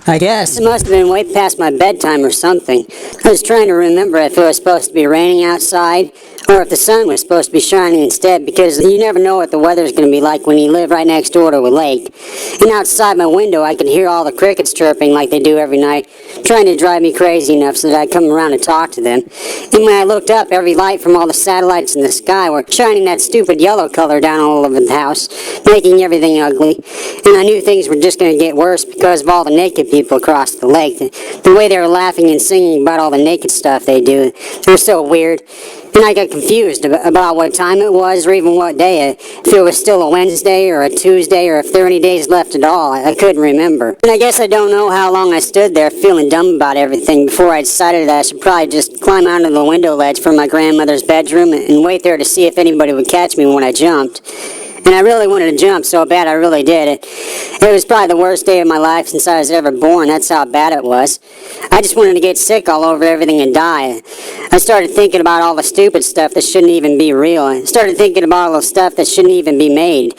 I guess. It must have been way past my bedtime or something. I was trying to remember if it was supposed to be raining outside or if the sun was supposed to be shining instead, because you never know what the weather's going to be like when you live right next door to a lake. And outside my window I could hear all the crickets chirping like they do every night, trying to drive me crazy enough so that I'd come around and talk to them. And when I looked up, every light from all the satellites in the sky were shining that stupid yellow color down all over the house, making everything ugly. And I knew things were just going to get worse because of all the naked people across the lake. The way they were laughing and singing about all the naked stuff they do. They were so weird. And I got confused about what time it was or even what day. If it was still a Wednesday or a Tuesday or if there were any days left at all. I couldn't remember. And I guess I don't know how long I stood there feeling dumb about everything before I decided that I should probably just climb out of the window ledge from my grandmother's bedroom and wait there to see if anybody would catch me when I jumped. And I really wanted to jump so bad, I really did. It was probably the worst day of my life since I was ever born. That's how bad it was. I just wanted to get sick all over everything and die. I started thinking about all the stupid stuff that shouldn't even be real. I started thinking about all the stuff that shouldn't even be made.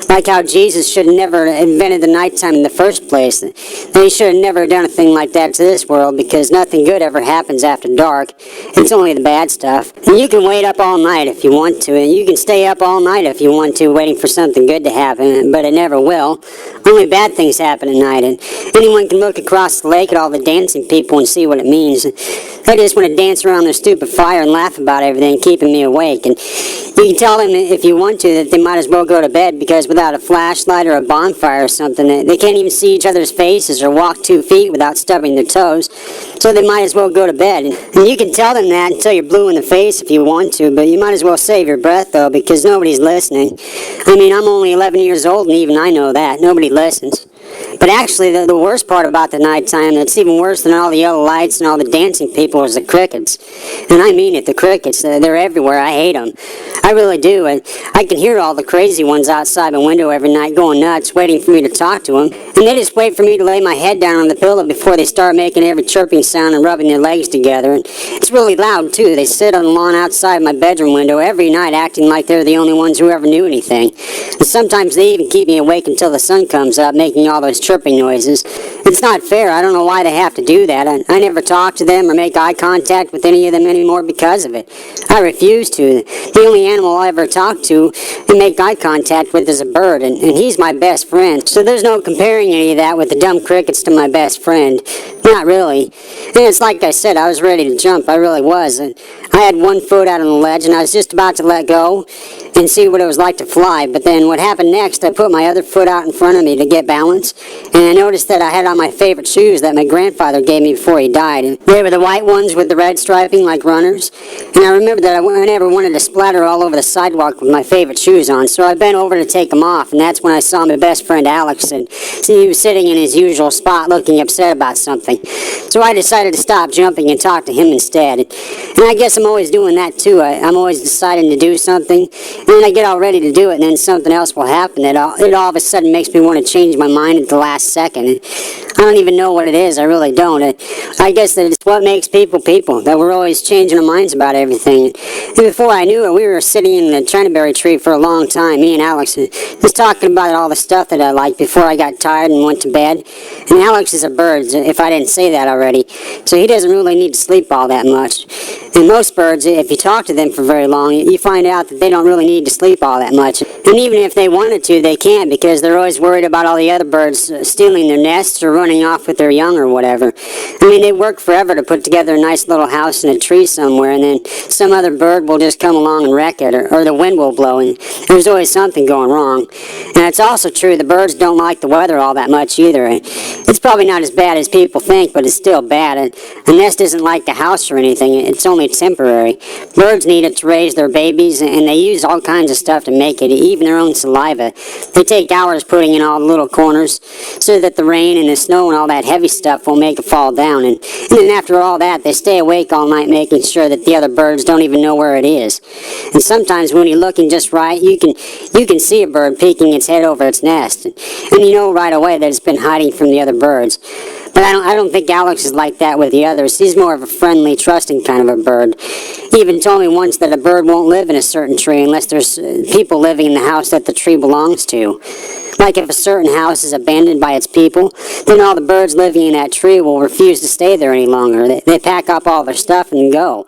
Like how Jesus should have never invented the nighttime in the first place. That he should have never done a thing like that to this world, because nothing good ever happens after dark. It's only the bad stuff. And you can wait up all night if you want to, and you can stay up all night if you want to, waiting for something good to happen, but it never will. Only bad things happen at night, and anyone can look across the lake at all the dancing people and see what it means. They just want to dance around their stupid fire and laugh about everything, keeping me awake. And you can tell them if you want to that they might as well go to bed, because without a flashlight or a bonfire or something, they can't even see each other's faces or walk 2 feet without stubbing their toes. So they might as well go to bed. And you can tell them that until you're blue in the face if you want to, but you might as well save your breath though, because nobody's listening. I mean, I'm only 11 years old and even I know that. Nobody listens. But actually, the worst part about the nighttime, that's even worse than all the yellow lights and all the dancing people, is the crickets. And I mean it, the crickets. They're everywhere. I hate them. I really do. And I can hear all the crazy ones outside my window every night going nuts, waiting for me to talk to them. And they just wait for me to lay my head down on the pillow before they start making every chirping sound and rubbing their legs together. And it's really loud, too. They sit on the lawn outside my bedroom window every night acting like they're the only ones who ever knew anything. And sometimes they even keep me awake until the sun comes up, making all those chirping noises. It's not fair. I don't know why they have to do that. I never talk to them or make eye contact with any of them anymore because of it. I refuse to. The only animal I ever talk to and make eye contact with is a bird, and he's my best friend. So there's no comparing any of that with the dumb crickets to my best friend. Not really. And it's like I said, I was ready to jump. I really was. And I had one foot out on the ledge, and I was just about to let go and see what it was like to fly. But then what happened next, I put my other foot out in front of me to get balance, and I noticed that I had on my favorite shoes that my grandfather gave me before he died. And they were the white ones with the red striping like runners. And I remembered that I never wanted to splatter all over the sidewalk with my favorite shoes on, so I bent over to take them off, and that's when I saw my best friend Alex, and he was sitting in his usual spot looking upset about something. So I decided to stop jumping and talk to him instead. And I guess I'm always doing that too. I'm always deciding to do something, and then I get all ready to do it, and then something else will happen that it all of a sudden makes me want to change my mind at the last second. And I don't even know what it is. I really don't. I guess that it's what makes people, that we're always changing our minds about everything. And before I knew it, we were sitting in the Chinaberry tree for a long time, me and Alex, just talking about all the stuff that I liked before I got tired and went to bed. And Alex is a bird, if I didn't say that already, so he doesn't really need to sleep all that much. And most birds, if you talk to them for very long, you find out that they don't really need to sleep all that much. And even if they wanted to, they can't, because they're always worried about all the other birds stealing their nests or running off with their young or whatever. I mean, they work forever to put together a nice little house in a tree somewhere, and then some other bird will just come along and wreck it, or the wind will blow, and there's always something going wrong. And it's also true the birds don't like the weather all that much either. It's probably not as bad as people think, but it's still bad. And a nest isn't like a house or anything. It's only temporary. Birds need it to raise their babies, and they use all kinds of stuff to make it, even their own saliva. They take hours putting in all the little corners so that the rain and the snow and all that heavy stuff won't make it fall down. And then after all that, they stay awake all night making sure that the other birds don't even know where it is. And sometimes when you're looking just right, you can see a bird peeking its head over its nest. And you know right away that it's been hiding from the other birds. But I don't think Alex is like that with the others. He's more of a friendly, trusting kind of a bird. He even told me once that a bird won't live in a certain tree unless there's people living in the house that the tree belongs to. Like if a certain house is abandoned by its people, then all the birds living in that tree will refuse to stay there any longer. They pack up all their stuff and go.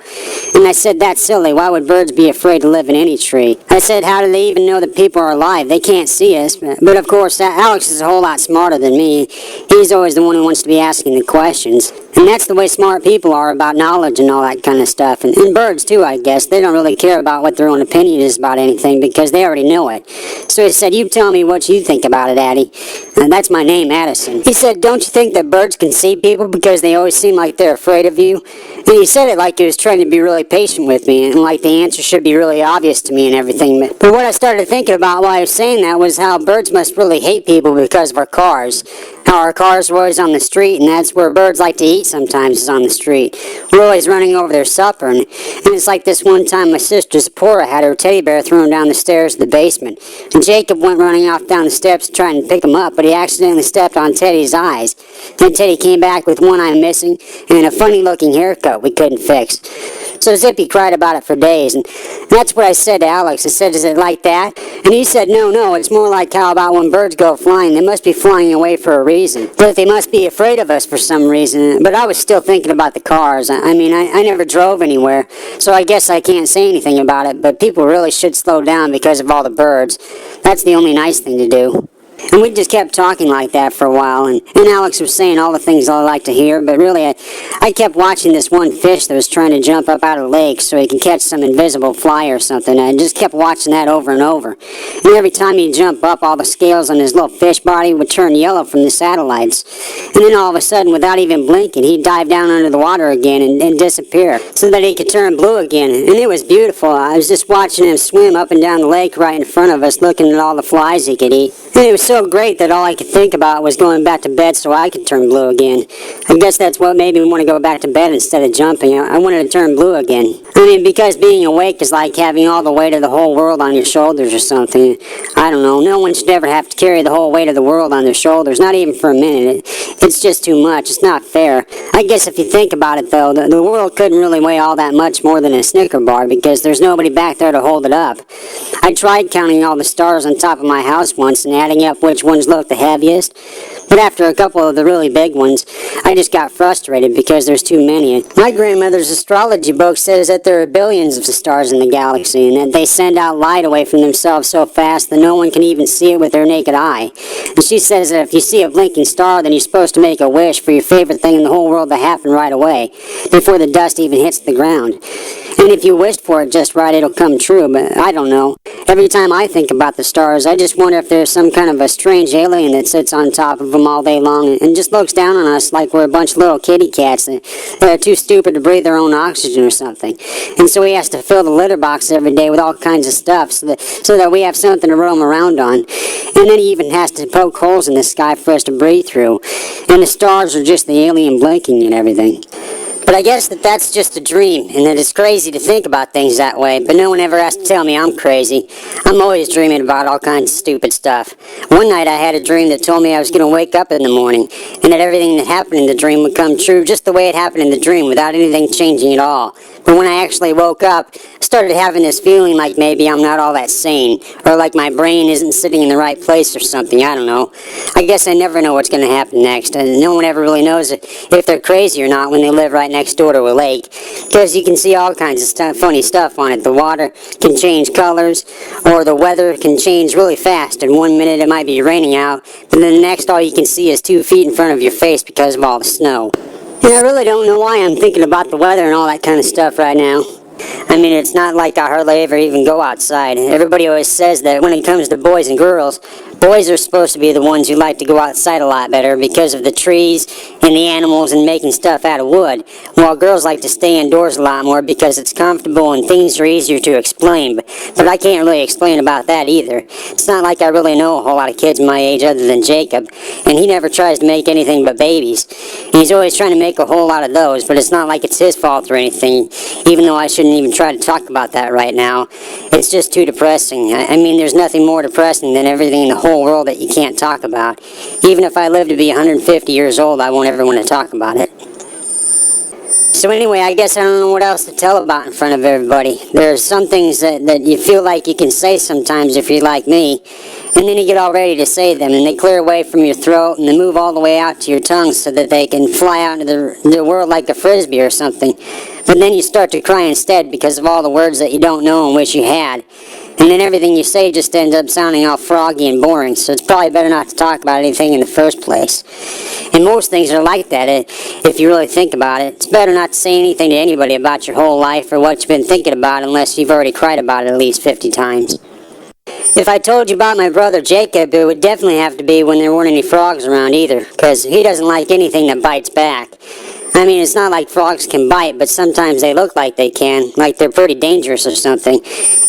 And I said, that's silly. Why would birds be afraid to live in any tree? I said, how do they even know that people are alive? They can't see us. But of course, Alex is a whole lot smarter than me. He's always the one who wants to be asking the questions. And that's the way smart people are about knowledge and all that kind of stuff. And birds, too, I guess. They don't really care about what their own opinion is about anything because they already know it. So he said, you tell me what you think about it, Addie. And that's my name, Addison. He said, don't you think that birds can see people because they always seem like they're afraid of you? And he said it like he was trying to be really patient with me and like the answer should be really obvious to me and everything. But what I started thinking about while I was saying that was how birds must really hate people because of our cars. How our cars are always on the street, and that's where birds like to eat sometimes, is on the street. We're always running over their supper, and it's like this one time my sister Zipporah had her teddy bear thrown down the stairs to the basement, and Jacob went running off down the steps trying to pick him up, but he accidentally stepped on Teddy's eyes. Then Teddy came back with one eye missing and a funny-looking haircut we couldn't fix. So Zippy cried about it for days, and that's what I said to Alex. I said, is it like that? And he said, no, it's more like how about when birds go flying, they must be flying away for a reason. But they must be afraid of us for some reason. But I was still thinking about the cars. I mean, I never drove anywhere, so I guess I can't say anything about it, but people really should slow down because of all the birds. That's the only nice thing to do. And we just kept talking like that for a while, and Alex was saying all the things I like to hear, but really I kept watching this one fish that was trying to jump up out of the lake so he could catch some invisible fly or something. I just kept watching that over and over. And every time he'd jump up, all the scales on his little fish body would turn yellow from the satellites. And then all of a sudden, without even blinking, he'd dive down under the water again and disappear so that he could turn blue again. And it was beautiful. I was just watching him swim up and down the lake right in front of us, looking at all the flies he could eat. And it was so great that all I could think about was going back to bed so I could turn blue again. I guess that's what made me want to go back to bed instead of jumping. I wanted to turn blue again. I mean, because being awake is like having all the weight of the whole world on your shoulders or something. I don't know. No one should ever have to carry the whole weight of the world on their shoulders, not even for a minute. It's just too much. It's not fair. I guess if you think about it, though, the world couldn't really weigh all that much more than a Snicker bar because there's nobody back there to hold it up. I tried counting all the stars on top of my house once and adding up which ones looked the heaviest, but after a couple of the really big ones, I just got frustrated because there's too many. My grandmother's astrology book says that there are billions of stars in the galaxy and that they send out light away from themselves so fast that no one can even see it with their naked eye. And she says that if you see a blinking star, then you're supposed to make a wish for your favorite thing in the whole world to happen right away, before the dust even hits the ground. And if you wished for it just right, it'll come true, but I don't know. Every time I think about the stars, I just wonder if there's some kind of a strange alien that sits on top of them all day long and just looks down on us like we're a bunch of little kitty cats that are too stupid to breathe their own oxygen or something. And so he has to fill the litter box every day with all kinds of stuff so that we have something to roam around on. And then he even has to poke holes in the sky for us to breathe through. And the stars are just the alien blinking and everything. But I guess that's just a dream, and that it's crazy to think about things that way, but no one ever has to tell me I'm crazy. I'm always dreaming about all kinds of stupid stuff. One night I had a dream that told me I was going to wake up in the morning, and that everything that happened in the dream would come true just the way it happened in the dream, without anything changing at all. But when I actually woke up, I started having this feeling like maybe I'm not all that sane, or like my brain isn't sitting in the right place or something, I don't know. I guess I never know what's going to happen next, and no one ever really knows if they're crazy or not when they live right next door to a lake, because you can see all kinds of funny stuff on it. The water can change colors, or the weather can change really fast, and one minute it might be raining out, but then the next all you can see is 2 feet in front of your face because of all the snow. And I really don't know why I'm thinking about the weather and all that kind of stuff right now. I mean, it's not like I hardly ever even go outside. Everybody always says that when it comes to boys and girls, boys are supposed to be the ones who like to go outside a lot better because of the trees and the animals and making stuff out of wood, while girls like to stay indoors a lot more because it's comfortable and things are easier to explain. But I can't really explain about that either. It's not like I really know a whole lot of kids my age other than Jacob, and he never tries to make anything but babies. He's always trying to make a whole lot of those, but it's not like it's his fault or anything, even though I shouldn't even try to talk about that right now. It's just too depressing. I mean, there's nothing more depressing than everything in the whole world that you can't talk about. Even if I live to be 150 years old, I won't ever want to talk about it. So anyway, I guess I don't know what else to tell about in front of everybody. There are some things that you feel like you can say sometimes if you're like me, and then you get all ready to say them, and they clear away from your throat, and they move all the way out to your tongue so that they can fly out into the world like a frisbee or something. But then you start to cry instead because of all the words that you don't know and wish you had. And then everything you say just ends up sounding all froggy and boring, so it's probably better not to talk about anything in the first place. And most things are like that, if you really think about it. It's better not to say anything to anybody about your whole life or what you've been thinking about unless you've already cried about it at least 50 times. If I told you about my brother Jacob, it would definitely have to be when there weren't any frogs around either, because he doesn't like anything that bites back. I mean, it's not like frogs can bite, but sometimes they look like they can, like they're pretty dangerous or something.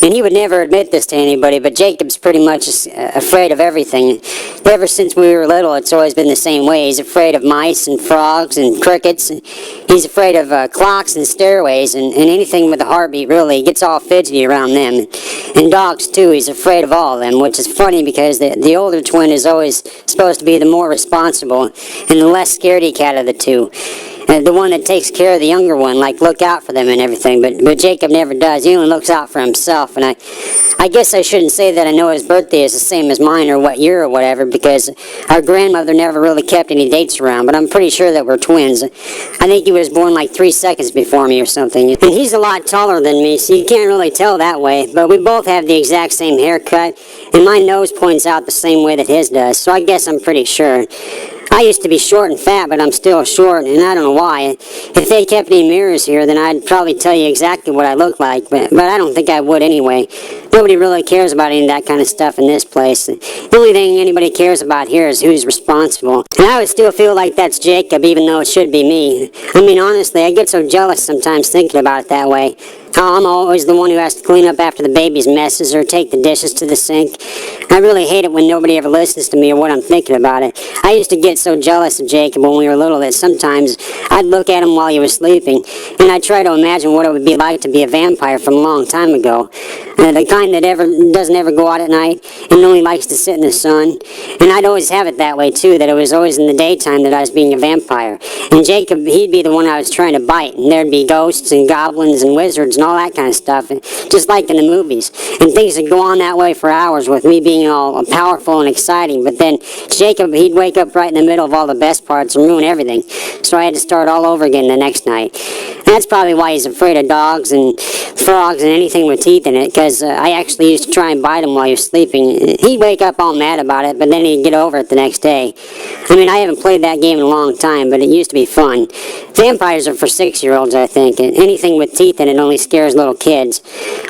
And he would never admit this to anybody, but Jacob's pretty much afraid of everything. Ever since we were little, it's always been the same way. He's afraid of mice and frogs and crickets. And he's afraid of clocks and stairways and anything with a heartbeat, really. He gets all fidgety around them. And dogs, too. He's afraid of all of them, which is funny because the older twin is always supposed to be the more responsible and the less scaredy cat of the two. The one that takes care of the younger one, like look out for them and everything, but Jacob never does. He only looks out for himself, and I guess I shouldn't say that I know his birthday is the same as mine or what year or whatever, because our grandmother never really kept any dates around, but I'm pretty sure that we're twins. I think he was born like 3 seconds before me or something, and he's a lot taller than me, so you can't really tell that way, but we both have the exact same haircut, and my nose points out the same way that his does, so I guess I'm pretty sure. I used to be short and fat, but I'm still short, and I don't know why. If they kept any mirrors here, then I'd probably tell you exactly what I look like, but I don't think I would anyway. Nobody really cares about any of that kind of stuff in this place. The only thing anybody cares about here is who's responsible. And I would still feel like that's Jacob, even though it should be me. I mean, honestly, I get so jealous sometimes thinking about it that way. How I'm always the one who has to clean up after the baby's messes or take the dishes to the sink. I really hate it when nobody ever listens to me or what I'm thinking about it. I used to get so jealous of Jacob when we were little that sometimes I'd look at him while he was sleeping, and I'd try to imagine what it would be like to be a vampire from a long time ago. The kind that doesn't ever go out at night and only likes to sit in the sun. And I'd always have it that way too, that it was always in the daytime that I was being a vampire. And Jacob, he'd be the one I was trying to bite, and there'd be ghosts and goblins and wizards and all that kind of stuff, and just like in the movies. And things would go on that way for hours with me being all powerful and exciting, but then Jacob, he'd wake up right in the middle of all the best parts and ruin everything. So I had to start all over again the next night. And that's probably why he's afraid of dogs and frogs and anything with teeth in it, because I actually used to try and bite him while he was sleeping. He'd wake up all mad about it, but then he'd get over it the next day. I mean, I haven't played that game in a long time, but it used to be fun. Vampires are for 6-year-olds, I think, and anything with teeth in it only scares little kids.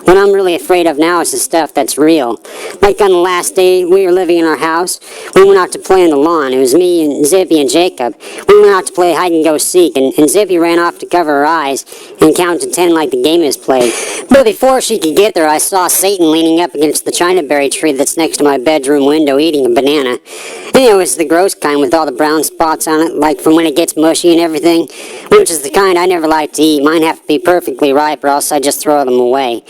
What I'm really afraid of now is the stuff that's real. Like on the last day we were living in our house, we went out to play on the lawn. It was me and Zippy and Jacob. We went out to play hide and go seek, and Zippy ran off to cover her eyes and count to 10 like the game is played. But before she could get there, I saw Satan leaning up against the chinaberry tree that's next to my bedroom window eating a banana. And it was the gross kind with all the brown spots on it, like from when it gets mushy and everything, which is the kind I never like to eat. Mine have to be perfectly ripe or else I just throw them away.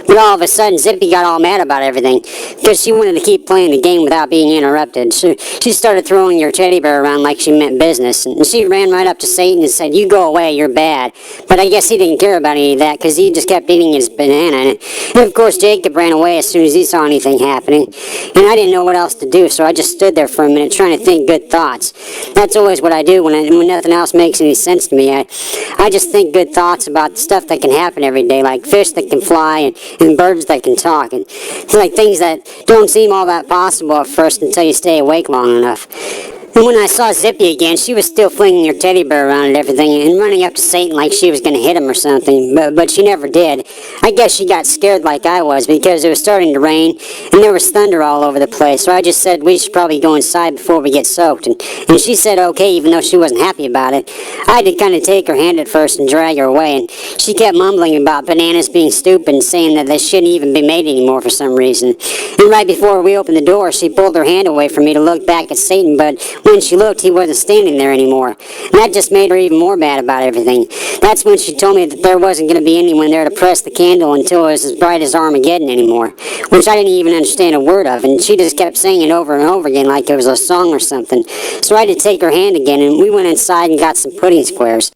But all of a sudden, Zippy got all mad about everything because she wanted to keep playing the game without being interrupted. She started throwing her teddy bear around like she meant business, and she ran right up to Satan and said, "You go away, you're bad." But I guess he didn't care about any of that because he just kept eating his banana. And of course, Jacob ran away as soon as he saw anything happening. And I didn't know what else to do, so I just stood there for a minute trying to think good thoughts. That's always what I do when nothing else makes any sense to me. I just think good thoughts about stuff that can happen every day, like fish that can fly and birds that can talk. And it's like things that don't seem all that possible at first until you stay awake long enough. And when I saw Zippy again, she was still flinging her teddy bear around and everything and running up to Satan like she was going to hit him or something, but she never did. I guess she got scared like I was because it was starting to rain and there was thunder all over the place, so I just said we should probably go inside before we get soaked, and she said okay, even though she wasn't happy about it. I had to kind of take her hand at first and drag her away, and she kept mumbling about bananas being stupid and saying that they shouldn't even be made anymore for some reason. And right before we opened the door, she pulled her hand away from me to look back at Satan, but when she looked, he wasn't standing there anymore. And that just made her even more mad about everything. That's when she told me that there wasn't going to be anyone there to press the candle until it was as bright as Armageddon anymore, which I didn't even understand a word of, and she just kept saying it over and over again like it was a song or something. So I had to take her hand again, and we went inside and got some pudding squares.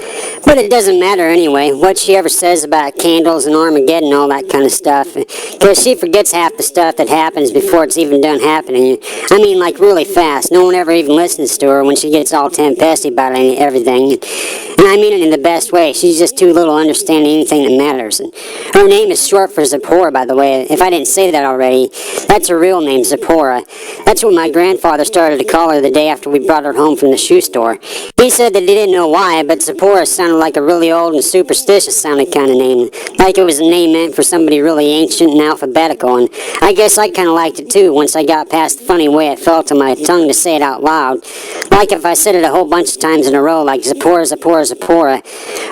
But it doesn't matter anyway, what she ever says about candles and Armageddon and all that kind of stuff, because she forgets half the stuff that happens before it's even done happening. I mean, like really fast. No one ever even listens to her when she gets all tempesty about everything. And I mean it in the best way. She's just too little to understand anything that matters. And her name is short for Zipporah, by the way. If I didn't say that already, that's her real name, Zipporah. That's what my grandfather started to call her the day after we brought her home from the shoe store. He said that he didn't know why, but Zipporah sounded like a really old and superstitious sounding kind of name. Like it was a name meant for somebody really ancient and alphabetical. And I guess I kind of liked it too once I got past the funny way it felt on my tongue to say it out loud. Like if I said it a whole bunch of times in a row, like Zipporah, Zipporah, Zipporah.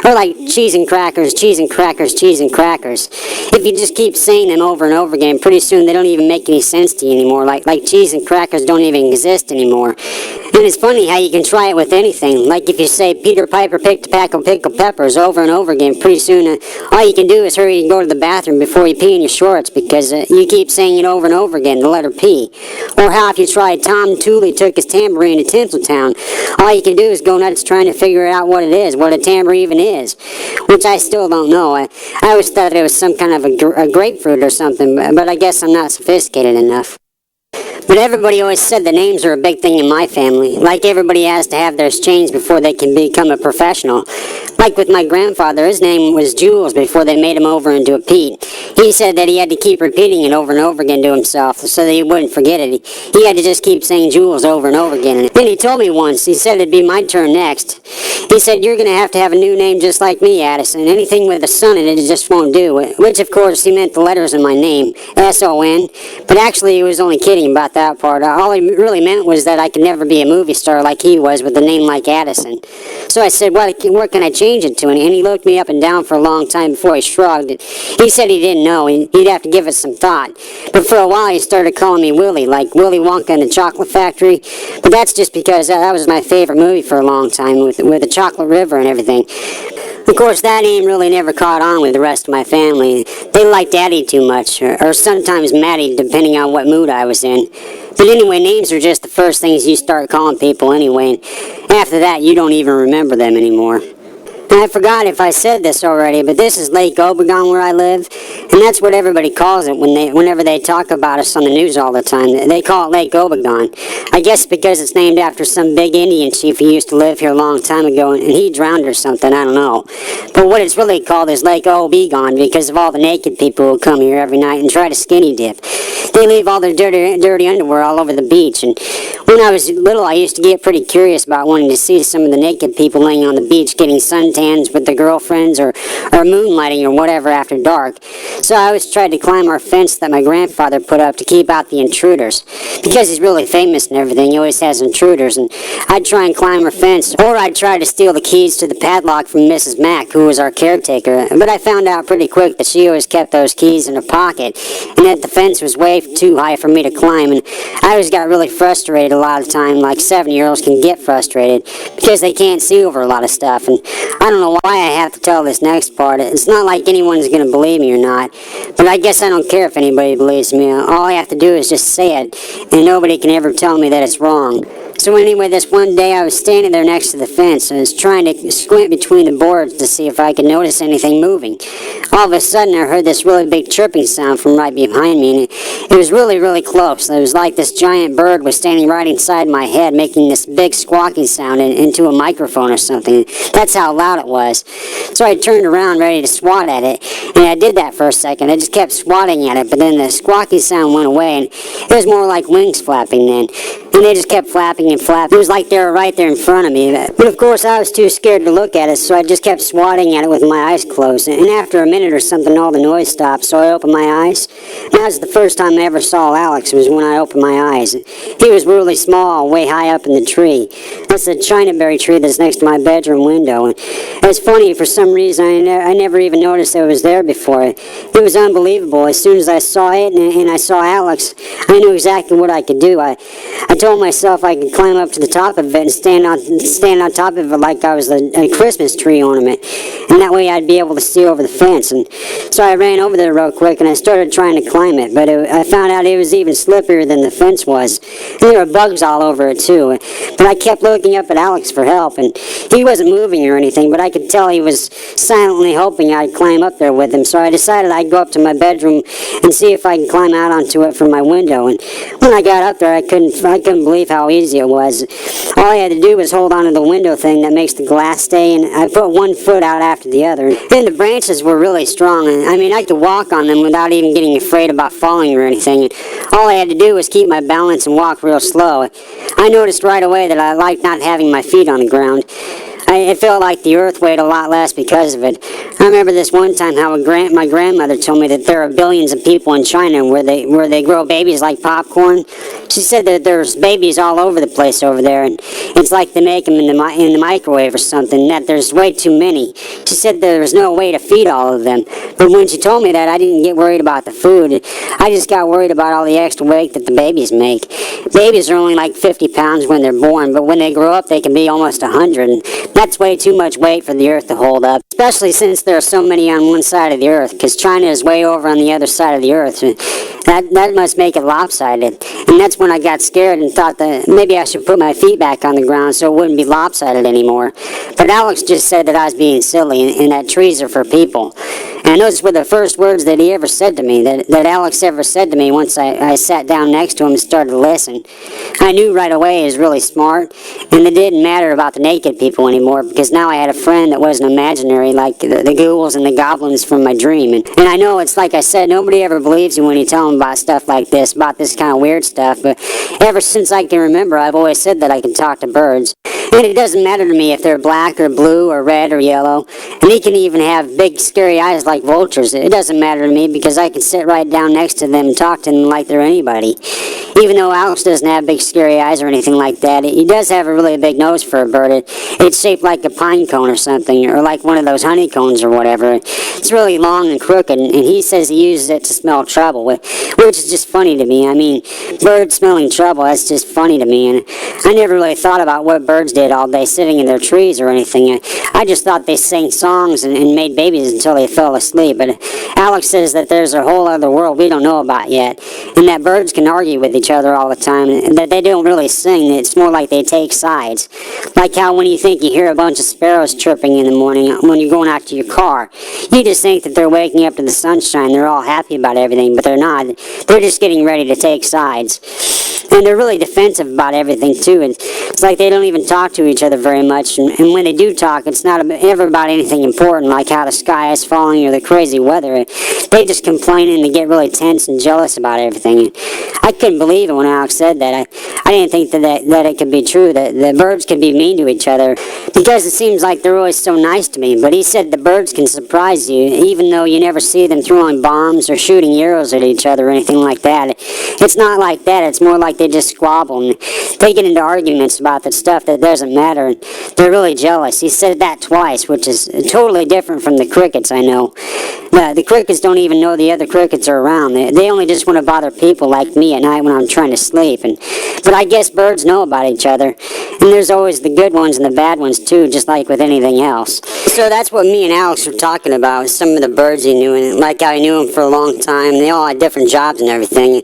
Or like cheese and crackers, cheese and crackers, cheese and crackers. If you just keep saying them over and over again, pretty soon they don't even make any sense to you anymore. Like cheese and crackers don't even exist anymore. And it's funny how you can try it with anything. Like if you say Peter Piper picked a pack of pickled peppers over and over again, pretty soon all you can do is hurry and go to the bathroom before you pee in your shorts because you keep saying it over and over again, the letter P. Or how if you tried Tom Tooley took his tambourine to Tinseltown, all you can do is go nuts trying to figure out what it is, what a tambourine even is, which I still don't know. I always thought it was some kind of a grapefruit or something, but I guess I'm not sophisticated enough. But everybody always said the names are a big thing in my family. Like everybody has to have theirs changed before they can become a professional. Like with my grandfather, his name was Jules before they made him over into a Pete. He said that he had to keep repeating it over and over again to himself so that he wouldn't forget it. He had to just keep saying Jules over and over again. And then he told me once, he said it'd be my turn next. He said, you're going to have a new name just like me, Addison. Anything with a son in it just won't do. Which, of course, he meant the letters in my name, S-O-N. But actually, he was only kidding about that part. All he really meant was that I could never be a movie star like he was with a name like Addison. So I said, what can I change it to? And he looked me up and down for a long time before he shrugged. He said he didn't know. He'd have to give it some thought. But for a while, he started calling me Willie, like Willy Wonka and the Chocolate Factory. But that's just because that was my favorite movie for a long time with the Chocolate River and everything. Of course, that name really never caught on with the rest of my family. They liked Addie too much, or sometimes Maddie, depending on what mood I was in. But anyway, names are just the first things you start calling people anyway, and after that, you don't even remember them anymore. And I forgot if I said this already, but this is Lake Obegon where I live, and that's what everybody calls it whenever they talk about us on the news all the time. They call it Lake Obegon. I guess because it's named after some big Indian chief who used to live here a long time ago, and he drowned or something, I don't know. But what it's really called is Lake Obegon because of all the naked people who come here every night and try to skinny dip. They leave all their dirty underwear all over the beach, and when I was little, I used to get pretty curious about wanting to see some of the naked people laying on the beach getting suntans with their girlfriends or moonlighting or whatever after dark. So I always tried to climb our fence that my grandfather put up to keep out the intruders. Because he's really famous and everything, he always has intruders, and I'd try and climb her fence, or I'd try to steal the keys to the padlock from Mrs. Mack, who was our caretaker. But I found out pretty quick that she always kept those keys in her pocket, and that the fence was way too high for me to climb, and I always got really frustrated a lot of the time, like 7-year-olds can get frustrated, because they can't see over a lot of stuff. And I don't know why I have to tell this next part. It's not like anyone's going to believe me or not, but I guess I don't care if anybody believes me. All I have to do is just say it, and nobody can ever tell me that it's wrong. So anyway, this one day I was standing there next to the fence and I was trying to squint between the boards to see if I could notice anything moving. All of a sudden I heard this really big chirping sound from right behind me, and it was really, really close. It was like this giant bird was standing right inside my head making this big squawking sound into a microphone or something. That's how loud it was. So I turned around ready to swat at it, and I did that for a second. I just kept swatting at it, but then the squawking sound went away, and it was more like wings flapping then. And they just kept flapping and flapping. It was like they were right there in front of me. But of course I was too scared to look at it, so I just kept swatting at it with my eyes closed. And after a minute or something, all the noise stopped, so I opened my eyes. And that was the first time I ever saw Alex, was when I opened my eyes. He was really small, way high up in the tree. That's the chinaberry tree that's next to my bedroom window. And it's funny, for some reason, I never even noticed it was there before. It was unbelievable. As soon as I saw it and I saw Alex, I knew exactly what I could do. I told myself I could climb up to the top of it and stand on top of it like I was a Christmas tree ornament, and that way I'd be able to see over the fence. And so I ran over there real quick and I started trying to climb it, but I found out it was even slipperier than the fence was. And there were bugs all over it too. But I kept looking up at Alex for help, and he wasn't moving or anything, but I could tell he was silently hoping I'd climb up there with him. So I decided I'd go up to my bedroom and see if I could climb out onto it from my window. And when I got up there, I couldn't believe how easy it was. All I had to do was hold onto the window thing that makes the glass stay, and I put one foot out after the other. And the branches were really strong. I mean, I could walk on them without even getting afraid about falling or anything. All I had to do was keep my balance and walk real slow. I noticed right away that I liked not having my feet on the ground. It felt like the earth weighed a lot less because of it. I remember this one time how my grandmother told me that there are billions of people in China where they grow babies like popcorn. She said that there's babies all over the place over there, and it's like they make them in the microwave or something, that there's way too many. She said there was no way to feed all of them. But when she told me that, I didn't get worried about the food. I just got worried about all the extra weight that the babies make. Babies are only like 50 pounds when they're born, but when they grow up, they can be almost 100. That's way too much weight for the earth to hold up, especially since there are so many on one side of the earth, because China is way over on the other side of the earth. That must make it lopsided. And that's when I got scared and thought that maybe I should put my feet back on the ground so it wouldn't be lopsided anymore. But Alex just said that I was being silly and that trees are for people. And those were the first words that he ever said to me, that Alex ever said to me once I sat down next to him and started to listen. I knew right away he was really smart, and it didn't matter about the naked people anymore, because now I had a friend that wasn't imaginary like the ghouls and the goblins from my dream. And I know it's like I said, nobody ever believes you when you tell them about stuff like this, about this kind of weird stuff, but ever since I can remember, I've always said that I can talk to birds. And it doesn't matter to me if they're black or blue or red or yellow, and they can even have big scary eyes like vultures. It doesn't matter to me because I can sit right down next to them and talk to them like they're anybody. Even though Alex doesn't have big scary eyes or anything like that, he does have a really big nose for a bird. It's shaped like a pine cone or something, or like one of those honeycombs or whatever. It's really long and crooked, and he says he uses it to smell trouble, which is just funny to me. I mean, birds smelling trouble, that's just funny to me, and I never really thought about what birds did all day sitting in their trees or anything. I just thought they sang songs and made babies until they fell asleep, but Alex says that there's a whole other world we don't know about yet, and that birds can argue with each other all the time, and that they don't really sing. It's more like they take sides. Like how when you think you hear a bunch of sparrows chirping in the morning when you're going out to your car, you just think that they're waking up to the sunshine, they're all happy about everything, but they're not. They're just getting ready to take sides. And they're really defensive about everything too. It's like they don't even talk to each other very much, and when they do talk, it's not ever about anything important, like how the sky is falling or the crazy weather. They just complain and they get really tense and jealous about everything. I couldn't believe it when Alex said that. I didn't think that it could be true, that the birds could be mean to each other, because it seems like they're always so nice to me. But he said the birds can surprise you, even though you never see them throwing bombs or shooting arrows at each other or anything like that. It's not like that. It's more like they just squabble and they get into arguments about the stuff that doesn't matter, and they're really jealous. He said that twice, which is totally different from the crickets I know. The crickets don't even know the other crickets are around. They only just want to bother people like me at night when I'm trying to sleep. But I guess birds know about each other, and there's always the good ones and the bad ones too, just like with anything else. So that's what me and Alex were talking about, some of the birds he knew, and like I knew them for a long time. They all had different jobs and everything.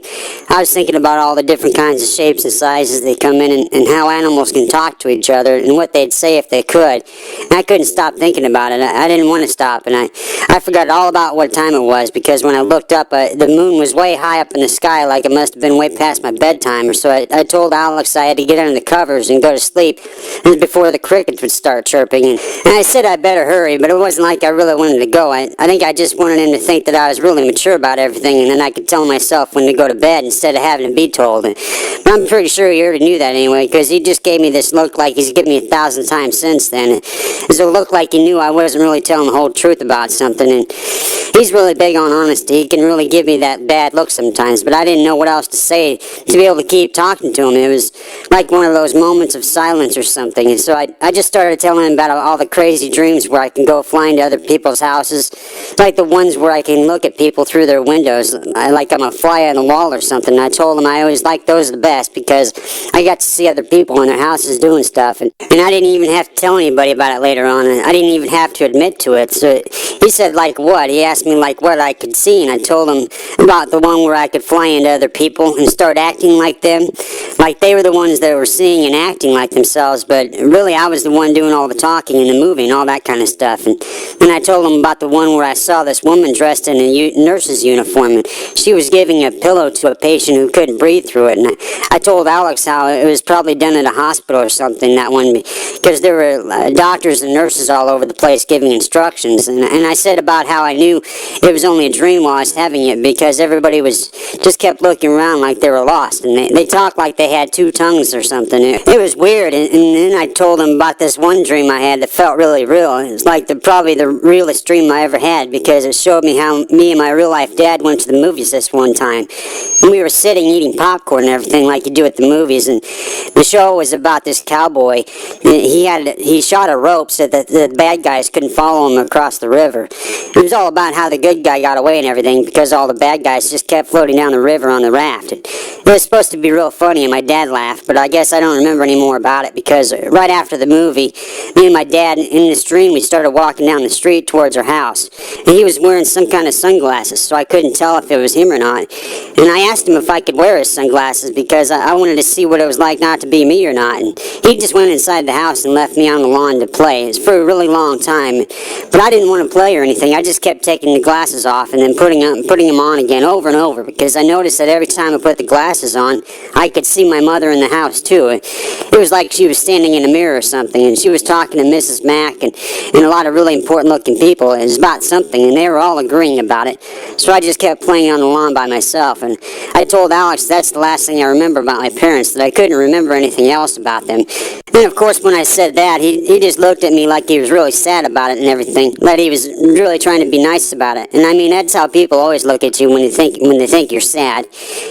I was thinking about all the different kinds of shapes and sizes they come in, and how animals can talk to each other, and what they'd say if they could. And I couldn't stop thinking about it. I didn't want to stop, and I forgot all about what time it was, because when I looked up, the moon was way high up in the sky, like it must have been way past my bedtime, or so I told Alex I had to get under the covers and go to sleep before the crickets would start chirping, and I said I'd better hurry, but it wasn't like I really wanted to go. I think I just wanted him to think that I was really mature about everything, and then I could tell myself when to go to bed instead of having to be told. But I'm pretty sure he already knew that anyway, because he just gave me this look like he's given me 1,000 times since then. It looked like he knew I wasn't really telling the whole truth about something, and He's really big on honesty. He can really give me that bad look sometimes, but I didn't know what else to say to be able to keep talking to him. It was like one of those moments of silence or something. And so I just started telling him about all the crazy dreams where I can go flying to other people's houses, like the ones where I can look at people through their windows, like I'm a fly on the wall or something. And I told him I always liked those the best because I got to see other people in their houses doing stuff, and I didn't even have to tell anybody about it later on, and I didn't even have to admit to it. So he said, like what? He asked me like what I could see, and I told him about the one where I could fly into other people and start acting like them, like they were the ones that were seeing and acting like themselves, but really I was the one doing all the talking in the movie and all that kind of stuff. And then I told him about the one where I saw this woman dressed in a nurse's uniform, and she was giving a pillow to a patient who couldn't breathe through it. And I told Alex how it was probably done at a hospital or something, that one, because there were doctors and nurses all over the place giving instructions. And I said about how I knew it was only a dream while I was having it, because everybody was just kept looking around like they were lost, and they talked like they had two tongues or something. It was weird. And then I told them about this one dream I had that felt really real. It was like probably the realest dream I ever had, because it showed me how me and my real life dad went to the movies this one time, and we were sitting eating popcorn and everything like you do at the movies, and the show was about this cowboy. He shot a rope so that the bad guys couldn't follow him across the river. It was all about how the good guy got away and everything, because all the bad guys just kept floating down the river on the raft. It was supposed to be real funny, and my dad laughed, but I guess I don't remember any more about it, because right after the movie, me and my dad in the stream, we started walking down the street towards our house, and he was wearing some kind of sunglasses, so I couldn't tell if it was him or not. And I asked him if I could wear his sunglasses, because I wanted to see what it was like not to be me or not. And he just went inside the house and left me on the lawn to play. It was for a really long time, but I didn't want to play or anything. I just kept taking the glasses off and then putting them on again over and over, because I noticed that every time I put the glasses on, I could see my mother in the house too. It was like she was standing in a mirror or something, and she was talking to Mrs. Mack and a lot of really important looking people. It was about something, and they were all agreeing about it. So I just kept playing on the lawn by myself, and I told Alex that's the last thing I remember about my parents, that I couldn't remember anything else about them. And of course when I said that, he just looked at me like he was really sad about it and everything, like he was really trying to be nice about it. And I mean, that's how people always look at you when they think you're sad.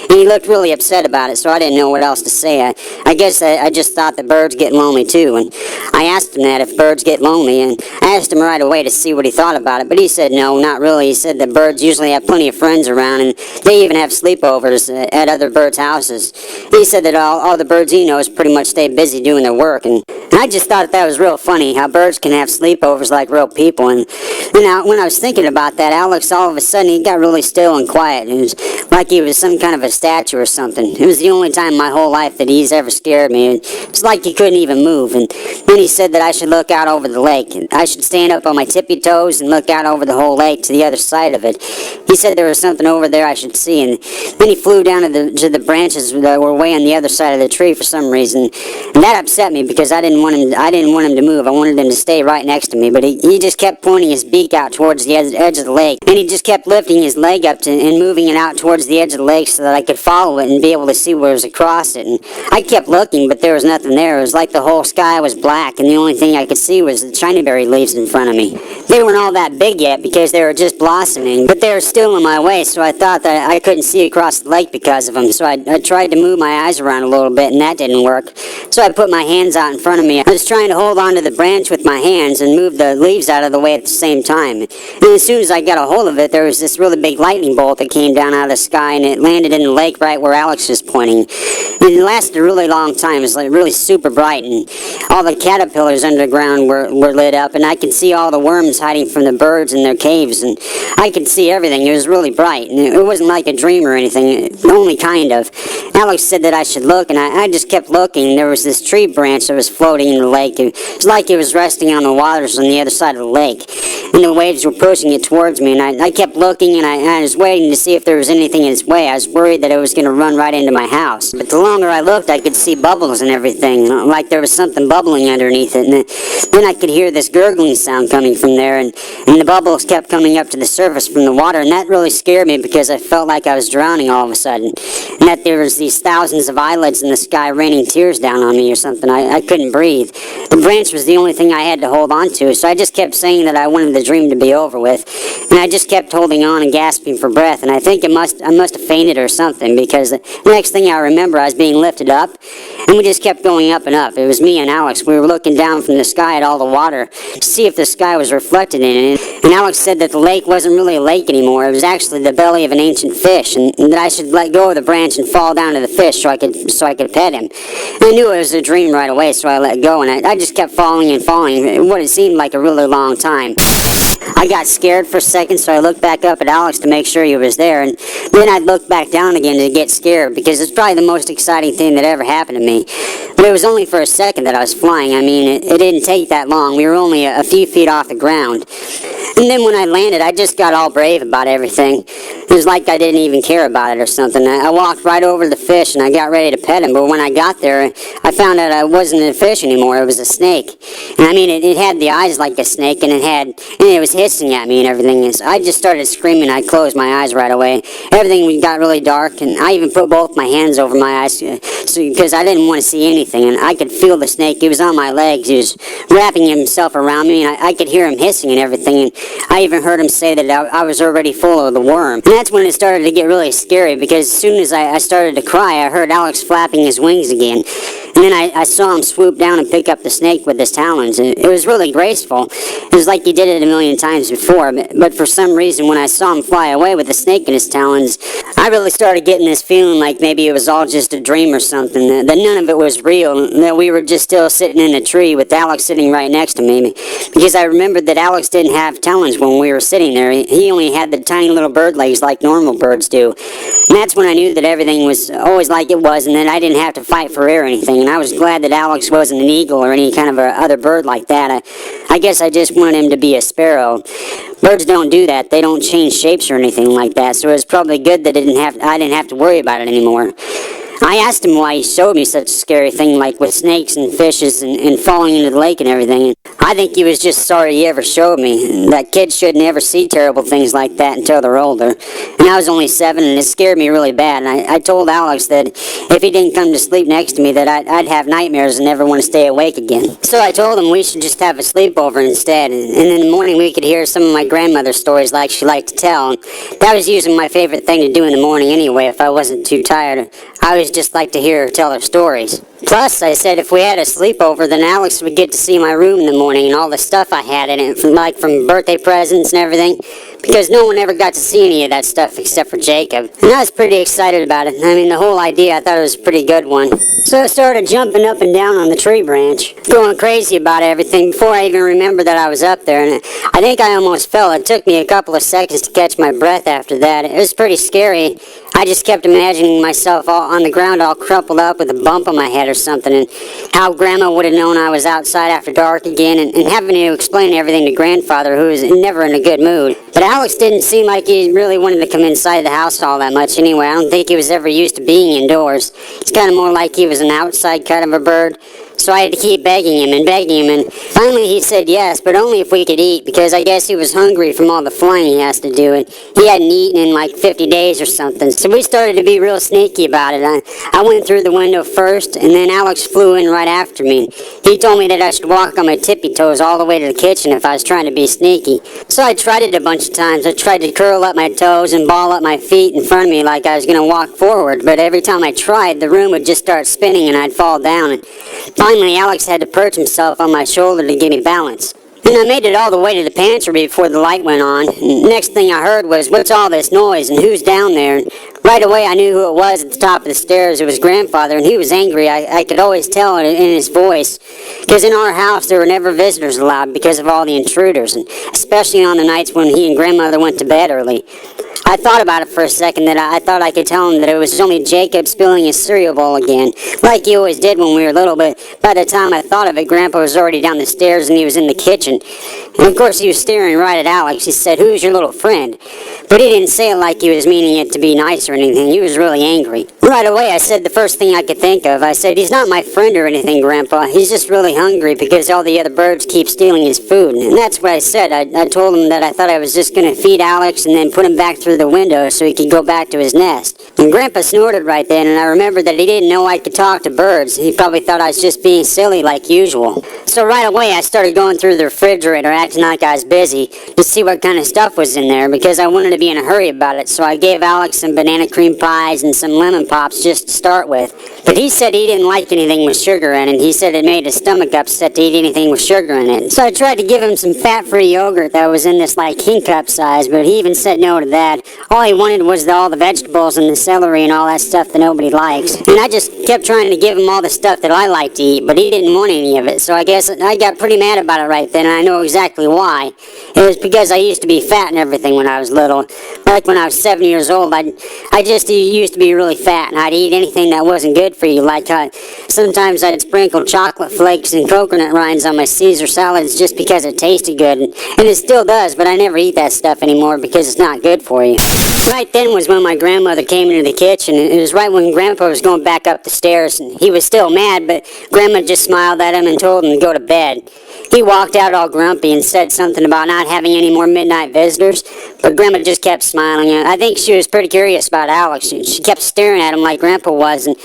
And he looked really upset about it, so I didn't know what else to say. I guess I just thought that birds get lonely too, and I asked him that if birds get lonely, and I asked him right away to see what he thought about it, but he said no, not really. He said that birds usually have plenty of friends around, and they even have sleepovers at other birds' houses. He said that all the birds he knows pretty much stay busy doing their work, and I just thought that was real funny, how birds can have sleepovers like real people. And when I was thinking about that, Alex, all of a sudden, he got really still and quiet. It was like he was some kind of a statue or something. It was the only time in my whole life that he's ever scared me. It's like he couldn't even move. And then he said that I should look out over the lake, and I should stand up on my tippy toes and look out over the whole lake to the other side of it. He said there was something over there I should see, and then he flew down to the branches that were way on the other side of the tree for some reason, and that upset me, because I didn't want him to move. I wanted him to stay right next to me, but he just kept pointing his beak out towards the edge of the lake, and he just kept lifting his leg up and moving it out towards the edge of the lake so that I could follow it and be able to see what was across it. And I kept looking, but there was nothing there. It was like the whole sky was black, and the only thing I could see was the chinaberry leaves in front of me. They weren't all that big yet, because they were just blossoming, but they were still in my way, so I thought that I couldn't see across the lake because of them. So I tried to move my eyes around a little bit, and that didn't work. So I put my hands out in front of me. I was trying to hold onto the branch with my hands and move the leaves out of the way at the same time. And as soon as I got a hold of it, there was this really big lightning bolt that came down out of the sky, and it landed in the lake right where Alex was pointing. And it lasted a really long time. It was like really super bright, and all the caterpillars underground were lit up, and I could see all the worms hiding from the birds in their caves, and I could see everything. It was really bright, and it wasn't like a dream or anything, only kind of. Alex said that I should look, and I just kept looking. There was this tree branch that was floating in the lake. It was like it was resting on the waters on the other side of the lake, and the waves were pushing it towards me, and I kept looking, and I was waiting to see if there was anything in its way. I was worried that it was going to run right into my house, but the longer I looked, I could see bubbles and everything, like there was something bubbling underneath it, and then I could hear this gurgling sound coming from there, and the bubbles kept coming up to the surface from the water, and that really scared me, because I felt like I was drowning all of a sudden, and that there was these thousands of eyelids in the sky raining tears down on me or something. I couldn't breathe. The branch was the only thing I had to hold on to, so I just kept saying that I wanted the dream to be over with, and I just kept holding on and gasping for breath, and I think I must have fainted or something, because the next thing I remember, I was being lifted up, and we just kept going up and up. It was me and Alex. We were looking down from the sky at all the water to see if the sky was reflected in it, and Alex said that the lake wasn't really a lake anymore. It was actually the belly of an ancient fish, and that I should let go of the branch and fall down to the fish so I could pet him. And I knew it was a dream right away, so I let go, and I just kept falling and falling, what it seemed like a really long time. I got scared for a second, so I looked back up at Alex to make sure he was there, and then I'd look back down again to get scared, because it's probably the most exciting thing that ever happened to me. But it was only for a second that I was flying. I mean, it didn't take that long. We were only a few feet off the ground. And then when I landed, I just got all brave about everything. It was like I didn't even care about it or something. I walked right over to the fish, and I got ready to pet him, but when I got there, I found out I wasn't a fish anymore. It was a snake. And I mean, it had the eyes like a snake, and it was hissing at me and everything. And so I just started screaming. I closed my eyes right away. Everything got really dark, and I even put both my hands over my eyes because I didn't want to see anything. And I could feel the snake. He was on my legs. He was wrapping himself around me, and I could hear him hissing and everything. And I even heard him say that I was already full of the worm. And that's when it started to get really scary, because as soon as I started to cry, I heard Alex flapping his wings again. And then I saw him swoop down and pick up the snake with his talons. It was really graceful. It was like he did it a million times before, but for some reason, when I saw him fly away with the snake in his talons, I really started getting this feeling like maybe it was all just a dream or something, that none of it was real, that we were just still sitting in a tree with Alex sitting right next to me, because I remembered that Alex didn't have talons when we were sitting there. He only had the tiny little bird legs like normal birds do. And that's when I knew that everything was always like it was, and that I didn't have to fight for air or anything. And I was glad that Alex wasn't an eagle or any kind of other bird like that. I guess I just wanted him to be a sparrow. Birds don't do that. They don't change shapes or anything like that. So it was probably good that I didn't have to worry about it anymore. I asked him why he showed me such a scary thing, like with snakes and fishes and falling into the lake and everything. I think he was just sorry he ever showed me. That kids shouldn't ever see terrible things like that until they're older. And I was only 7, and it scared me really bad. And I told Alex that if he didn't come to sleep next to me, that I'd have nightmares and never want to stay awake again. So I told him we should just have a sleepover instead. And in the morning we could hear some of my grandmother's stories like she liked to tell. And that was usually my favorite thing to do in the morning anyway, if I wasn't too tired. I always just like to hear her tell her stories. Plus, I said if we had a sleepover, then Alex would get to see my room in the morning and all the stuff I had in it, from birthday presents and everything, because no one ever got to see any of that stuff except for Jacob. And I was pretty excited about it. I mean, the whole idea, I thought it was a pretty good one. So I started jumping up and down on the tree branch, going crazy about everything before I even remembered that I was up there. And I think I almost fell. It took me a couple of seconds to catch my breath after that. It was pretty scary. I just kept imagining myself all on the ground, all crumpled up with a bump on my head or something, and how Grandma would have known I was outside after dark again, and having to explain everything to Grandfather, who was never in a good mood. But Alex didn't seem like he really wanted to come inside the house all that much anyway. I don't think he was ever used to being indoors. It's kind of more like he was an outside kind of a bird. So I had to keep begging him, and finally he said yes, but only if we could eat, because I guess he was hungry from all the flying he has to do, and he hadn't eaten in like 50 days or something. So we started to be real sneaky about it. I went through the window first, and then Alex flew in right after me. He told me that I should walk on my tippy toes all the way to the kitchen if I was trying to be sneaky. So I tried it a bunch of times. I tried to curl up my toes and ball up my feet in front of me like I was going to walk forward, but every time I tried, the room would just start spinning and I'd fall down. And finally, Alex had to perch himself on my shoulder to give me balance. And I made it all the way to the pantry before the light went on. And next thing I heard was, "What's all this noise and who's down there?" And right away I knew who it was at the top of the stairs. It was Grandfather, and he was angry. I could always tell it in his voice. Because in our house there were never visitors allowed because of all the intruders, and especially on the nights when he and Grandmother went to bed early. I thought about it for a second, that I thought I could tell him that it was only Jacob spilling his cereal bowl again, like he always did when we were little, but by the time I thought of it, Grandpa was already down the stairs and he was in the kitchen. And of course he was staring right at Alex. He said, "Who's your little friend?" But he didn't say it like he was meaning it to be nice or anything. He was really angry. Right away I said the first thing I could think of. I said, "He's not my friend or anything, Grandpa. He's just really hungry because all the other birds keep stealing his food." And that's what I said. I told him that I thought I was just going to feed Alex and then put him back through the window so he could go back to his nest. And Grandpa snorted right then, and I remembered that he didn't know I could talk to birds. He probably thought I was just being silly like usual. So right away I started going through the refrigerator, acting like I was busy, to see what kind of stuff was in there, because I wanted to be in a hurry about it. So I gave Alex some banana cream pies and some lemon pops just to start with. But he said he didn't like anything with sugar in it. He said it made his stomach upset to eat anything with sugar in it. So I tried to give him some fat-free yogurt that was in this like king cup size, but he even said no to that. All he wanted was all the vegetables and the celery and all that stuff that nobody likes. And I just kept trying to give him all the stuff that I like to eat, but he didn't want any of it. So I guess I got pretty mad about it right then, and I know exactly why. It was because I used to be fat and everything when I was little. Like when I was 7 years old, I just used to be really fat, and I'd eat anything that wasn't good for you. Like sometimes I'd sprinkle chocolate flakes and coconut rinds on my Caesar salads just because it tasted good, and it still does, but I never eat that stuff anymore because it's not good for you. Right then was when my grandmother came into the kitchen, and it was right when Grandpa was going back up the stairs, and he was still mad, but Grandma just smiled at him and told him to go to bed. He walked out all grumpy and said something about not having any more midnight visitors, but Grandma just kept smiling. I think she was pretty curious about Alex. She kept staring at him like Grandpa was, and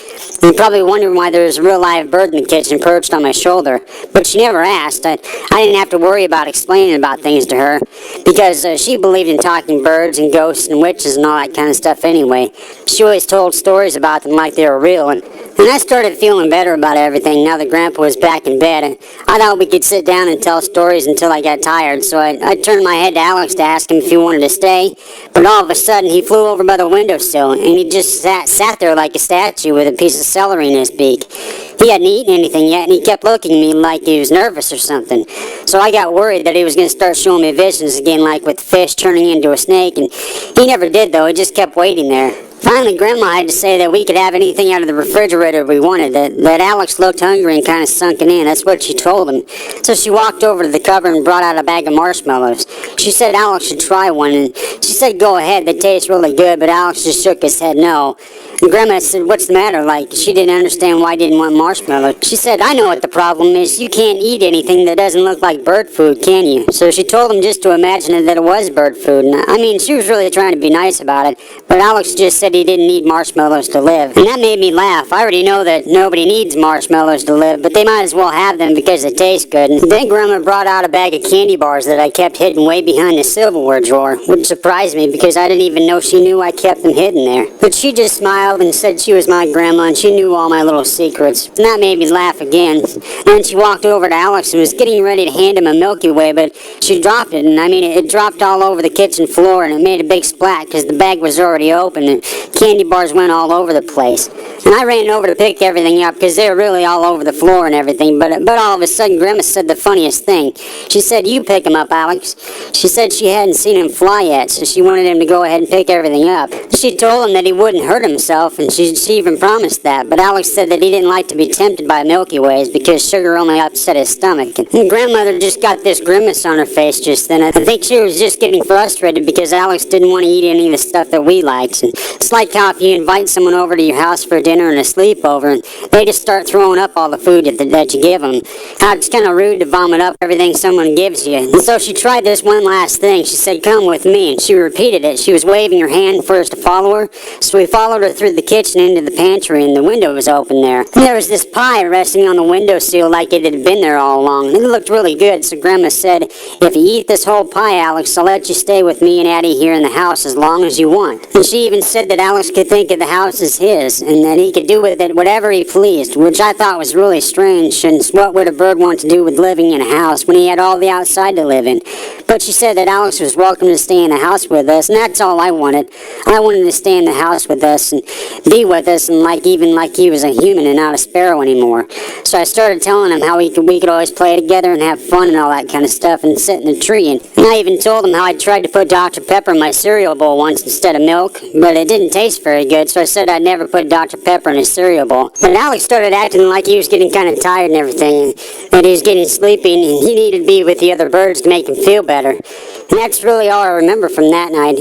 probably wondering why there was a real live bird in the kitchen perched on my shoulder. But she never asked. I didn't have to worry about explaining about things to her, because she believed in talking birds and ghosts and witches and all that kind of stuff anyway. She always told stories about them like they were real, and I started feeling better about everything now that Grandpa was back in bed. And I thought we could sit down and tell stories until I got tired, so I turned my head to Alex to ask him if he wanted to stay, but all of a sudden he flew over by the windowsill, and he just sat there like a statue with a piece of celery in his beak. He hadn't eaten anything yet, and he kept looking at me like he was nervous or something. So I got worried that he was going to start showing me visions again, like with fish turning into a snake, and he never did though. He just kept waiting there. Finally, Grandma had to say that we could have anything out of the refrigerator we wanted, that Alex looked hungry and kind of sunken in. That's what she told him. So she walked over to the cupboard and brought out a bag of marshmallows. She said Alex should try one, and she said go ahead, they taste really good, but Alex just shook his head no. And Grandma said, what's the matter? Like, she didn't understand why I didn't want marshmallows. She said, I know what the problem is. You can't eat anything that doesn't look like bird food, can you? So she told him just to imagine that it was bird food. And I mean, she was really trying to be nice about it, but Alex just said he didn't need marshmallows to live. And that made me laugh. I already know that nobody needs marshmallows to live, but they might as well have them because they taste good. And then Grandma brought out a bag of candy bars that I kept hidden way behind the silverware drawer, which surprised me because I didn't even know she knew I kept them hidden there. But she just smiled and said she was my grandma and she knew all my little secrets. And that made me laugh again. Then she walked over to Alex and was getting ready to hand him a Milky Way, but she dropped it, and I mean it dropped all over the kitchen floor, and it made a big splat because the bag was already open and candy bars went all over the place. And I ran over to pick everything up because they were really all over the floor and everything, but all of a sudden Grandma said the funniest thing. She said, you pick him up, Alex. She said she hadn't seen him fly yet, so she wanted him to go ahead and pick everything up. She told him that he wouldn't hurt himself, and she even promised that, but Alex said that he didn't like to be tempted by Milky Ways because sugar only upset his stomach. And Grandmother just got this grimace on her face just then. I think she was just getting frustrated because Alex didn't want to eat any of the stuff that we liked. And it's like how if you invite someone over to your house for dinner and a sleepover, and they just start throwing up all the food that you give them. How it's kind of rude to vomit up everything someone gives you. And so she tried this one last thing. She said, come with me, and she repeated it. She was waving her hand for us to follow her, so we followed her through the kitchen into the pantry, and the window was open there. And there was this pie resting on the windowsill like it had been there all along. It looked really good, so Grandma said, if you eat this whole pie, Alex, I'll let you stay with me and Addie here in the house as long as you want. And she even said that Alex could think of the house as his, and that he could do with it whatever he pleased, which I thought was really strange, since what would a bird want to do with living in a house when he had all the outside to live in? But she said that Alex was welcome to stay in the house with us, and that's all I wanted. I wanted to stay in the house with us and be with us, and even like he was a human and not a sparrow anymore. So I started telling him how we could always play together and have fun and all that kind of stuff and sit in the tree. And I even told him how I tried to put Dr. Pepper in my cereal bowl once instead of milk, but it didn't taste very good, so I said I'd never put Dr. Pepper in his cereal bowl. But Alex started acting like he was getting kind of tired and everything, that he was getting sleepy, and he needed to be with the other birds to make him feel better. better. And that's really all I remember from that night.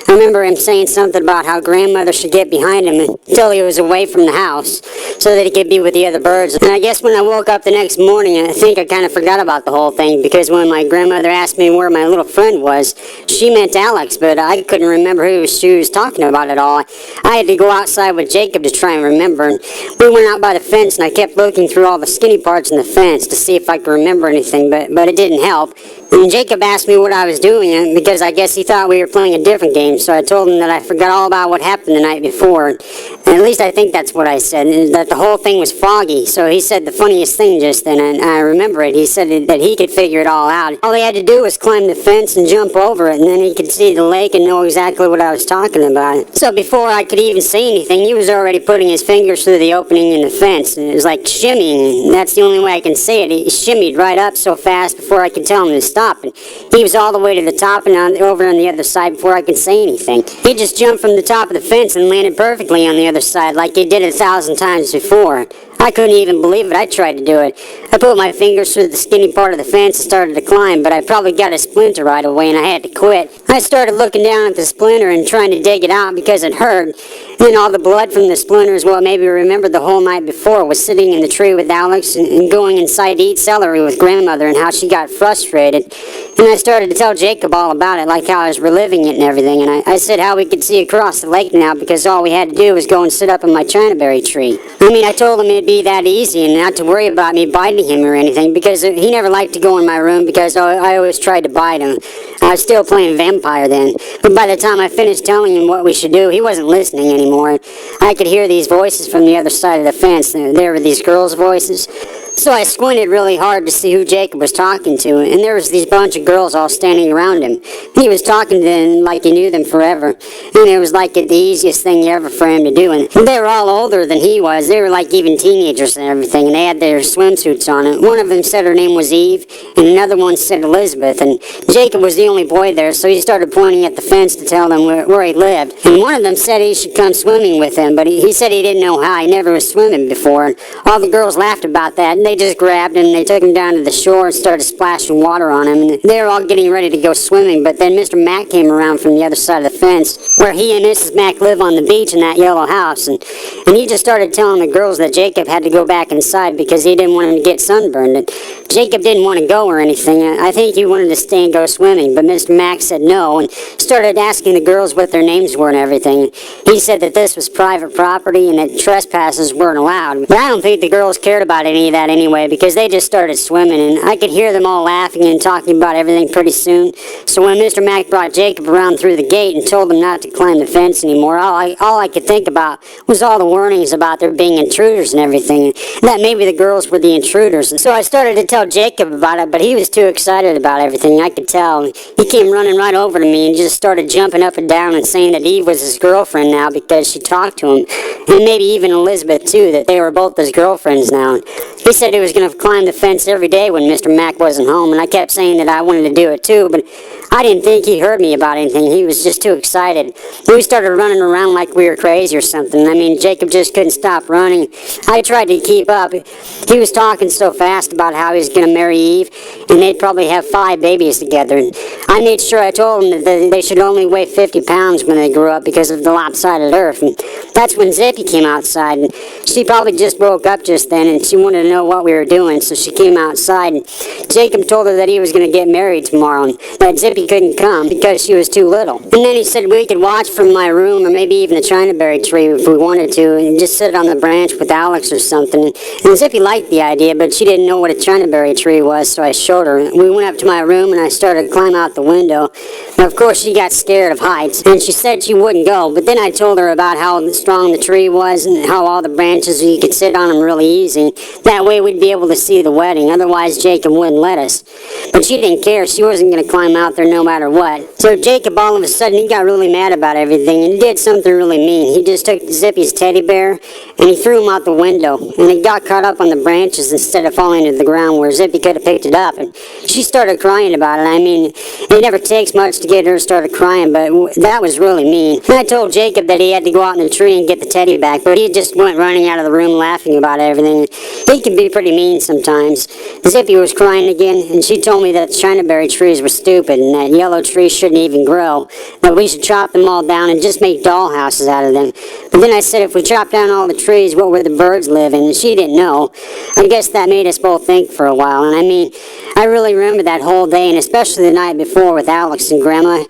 I remember him saying something about how grandmother should get behind him until he was away from the house so that he could be with the other birds. And I guess when I woke up the next morning, I think I kind of forgot about the whole thing, because when my grandmother asked me where my little friend was, she meant Alex, but I couldn't remember who she was talking about at all. I had to go outside with Jacob to try and remember. And we went out by the fence, and I kept looking through all the skinny parts in the fence to see if I could remember anything, but it didn't help. And Jacob asked me what I was doing, because I guess he thought we were playing a different game, so I told him that I forgot all about what happened the night before. And at least I think that's what I said, that the whole thing was foggy. So he said the funniest thing just then, and I remember it. He said that he could figure it all out. All he had to do was climb the fence and jump over it, and then he could see the lake and know exactly what I was talking about. So before I could even say anything, he was already putting his fingers through the opening in the fence, and it was like shimmying. That's the only way I can say it. He shimmied right up so fast before I could tell him to stop. And he was all the way to the top and over on the other side before I could say anything. He just jumped from the top of the fence and landed perfectly on the other side like he did 1,000 times before. I couldn't even believe it. I tried to do it. I put my fingers through the skinny part of the fence and started to climb, but I probably got a splinter right away and I had to quit. I started looking down at the splinter and trying to dig it out because it hurt. And all the blood from the splinters, well, maybe remembered the whole night before, was sitting in the tree with Alex and going inside to eat celery with grandmother, and how she got frustrated. And I started to tell Jacob all about it, like how I was reliving it and everything. And I said how we could see across the lake now because all we had to do was go and sit up in my chinaberry tree. I mean, I told him it'd be that easy and not to worry about me biting him or anything, because he never liked to go in my room because I always tried to bite him. I was still playing vampire then. But by the time I finished telling him what we should do, he wasn't listening anymore. I could hear these voices from the other side of the fence. There were these girls' voices. So I squinted really hard to see who Jacob was talking to, and there was these bunch of girls all standing around him. He was talking to them like he knew them forever, and it was like the easiest thing ever for him to do. And they were all older than he was. They were like even teenagers and everything, and they had their swimsuits on. And one of them said her name was Eve, and another one said Elizabeth, and Jacob was the only boy there, so he started pointing at the fence to tell them where he lived. And one of them said he should come swimming with him, but he said he didn't know how. He never was swimming before, and all the girls laughed about that. And they just grabbed him and they took him down to the shore and started splashing water on him. And they were all getting ready to go swimming, but then Mr. Mack came around from the other side of the fence, where he and Mrs. Mack live on the beach in that yellow house. And he just started telling the girls that Jacob had to go back inside because he didn't want him to get sunburned. And Jacob didn't want to go or anything. I think he wanted to stay and go swimming, but Mr. Mack said no and started asking the girls what their names were and everything. He said that this was private property and that trespassers weren't allowed. But I don't think the girls cared about any of that anyway, because they just started swimming, and I could hear them all laughing and talking about everything pretty soon. So when Mr. Mack brought Jacob around through the gate and told him not to climb the fence anymore, all I could think about was all the warnings about there being intruders and everything, and that maybe the girls were the intruders. And so I started to tell Jacob about it, but he was too excited about everything, I could tell. He came running right over to me and just started jumping up and down and saying that Eve was his girlfriend now because she talked to him, and maybe even Elizabeth too, that they were both his girlfriends now. He said he was going to climb the fence every day when Mr. Mack wasn't home, and I kept saying that I wanted to do it too, but I didn't think he heard me about anything. He was just too excited. We started running around like we were crazy or something. I mean, Jacob just couldn't stop running. I tried to keep up. He was talking so fast about how he was going to marry Eve, and they'd probably have 5 babies together. And I made sure I told him that they should only weigh 50 pounds when they grew up because of the lopsided earth. And that's when Zippy came outside, and she probably just woke up just then, and she wanted to know what we were doing, so she came outside, and Jacob told her that he was going to get married tomorrow, and that Zippy couldn't come because she was too little. And then he said we could watch from my room, or maybe even a chinaberry tree if we wanted to, and just sit on the branch with Alex or something. And Zippy liked the idea, but she didn't know what a chinaberry tree was, so I showed her. We went up to my room, and I started to climb out the window. And of course, she got scared of heights, and she said she wouldn't go, but then I told her about how strong the tree was and how all the branches, you could sit on them really easy. That way we'd be able to see the wedding, otherwise Jacob wouldn't let us. But she didn't care. She wasn't going to climb out there no matter what. So Jacob, all of a sudden, he got really mad about everything, and he did something really mean. He just took Zippy's teddy bear, and he threw him out the window, and it got caught up on the branches instead of falling to the ground where Zippy could have picked it up, and she started crying about it. I mean, it never takes much to get her started crying, but that was really mean. And I told Jacob that he had to go out in the tree and get the teddy back, but he just went running out of the room laughing about everything. He can be pretty mean sometimes. Zippy was crying again, and she told me that the Chinaberry trees were stupid and that yellow trees shouldn't even grow, that we should chop them all down and just make dollhouses out of them. But then I said if we chop down all the trees, what would the birds live in? And she didn't know. I guess that made us both think for a while, and I mean, I really remember that whole day, and especially the night before with Alex and Grandma,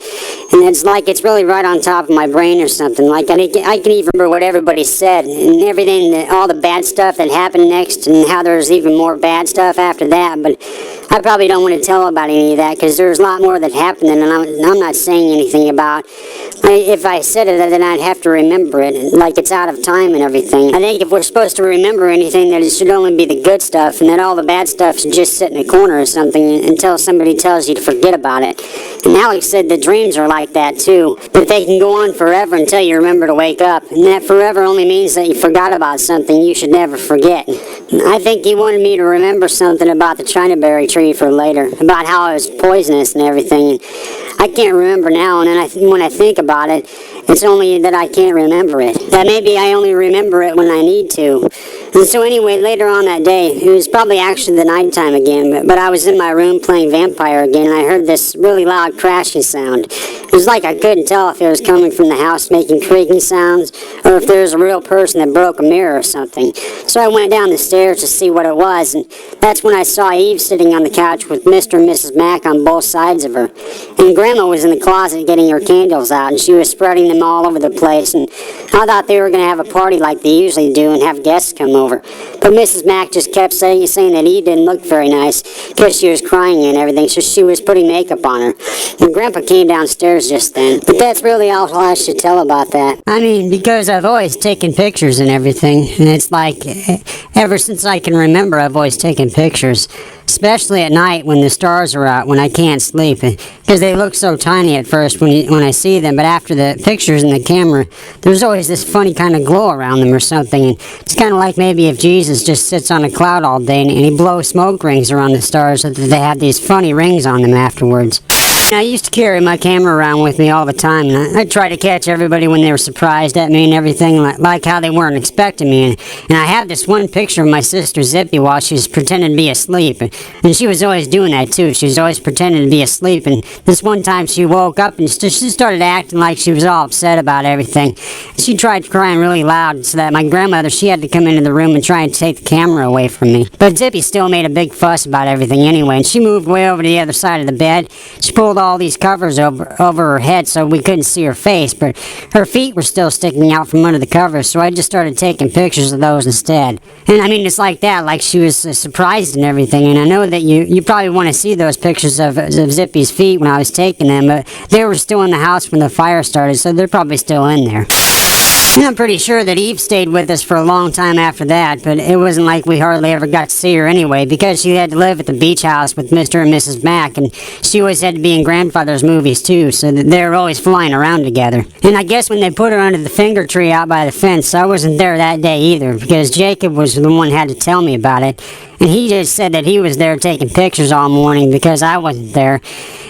and it's like it's really right on top of my brain or something. Like I can even remember what everybody said and everything, all the bad stuff that happened next, and how there's even more bad stuff after that, but I probably don't want to tell about any of that because there's a lot more that happened and I'm not saying anything about. If I said it, then I'd have to remember it, like it's out of time and everything. I think if we're supposed to remember anything, that it should only be the good stuff, and that all the bad stuff should just sit in a corner or something until somebody tells you to forget about it. And Alex said that dreams are like that too, that they can go on forever until you remember to wake up, and that forever only means that you forgot about something you should never forget. I think he wanted me to remember something about the Chinaberry tree for later, about how it was poisonous and everything. I can't remember now, and then when I think about it, it's only that I can't remember it. That maybe I only remember it when I need to. And so anyway, later on that day, it was probably actually the nighttime again, but I was in my room playing Vampire again, and I heard this really loud crashing sound. It was like I couldn't tell if it was coming from the house making creaking sounds, or if there was a real person that broke a mirror or something. So I went down the stairs to see what it was, and that's when I saw Eve sitting on the couch with Mr. and Mrs. Mack on both sides of her. And Grandma was in the closet getting her candles out, and she was spreading them all over the place, and I thought they were going to have a party like they usually do and have guests come over. But Mrs. Mack just kept saying that Eve didn't look very nice because she was crying and everything, so she was putting makeup on her. And Grandpa came downstairs just then. But that's really all I should tell about that. I mean, because I've always taken pictures and everything, and it's like, ever since I can remember, I've always taken pictures. Especially at night when the stars are out, when I can't sleep, because they look so tiny at first when I see them, but after the pictures in the camera, there's always this funny kind of glow around them or something, and it's kind of like maybe if Jesus just sits on a cloud all day and he blows smoke rings around the stars so that they have these funny rings on them afterwards. I used to carry my camera around with me all the time, and I'd try to catch everybody when they were surprised at me and everything, like how they weren't expecting me. And I have this one picture of my sister Zippy while she was pretending to be asleep, and she was always doing that too. She was always pretending to be asleep, and this one time she woke up and she started acting like she was all upset about everything. She tried crying really loud, so that my grandmother, she had to come into the room and try and take the camera away from me. But Zippy still made a big fuss about everything anyway, and she moved way over to the other side of the bed. She pulled all these covers over her head so we couldn't see her face, but her feet were still sticking out from under the covers, so I just started taking pictures of those instead. And I mean, it's like that, like she was surprised and everything, and I know that you probably want to see those pictures of Zippy's feet when I was taking them, but they were still in the house when the fire started, so they're probably still in there. And I'm pretty sure that Eve stayed with us for a long time after that, but it wasn't like we hardly ever got to see her anyway, because she had to live at the beach house with Mr. and Mrs. Mack, and she always had to be in Grandfather's movies too, so that they were always flying around together. And I guess when they put her under the finger tree out by the fence, I wasn't there that day either, because Jacob was the one who had to tell me about it, and he just said that he was there taking pictures all morning because I wasn't there,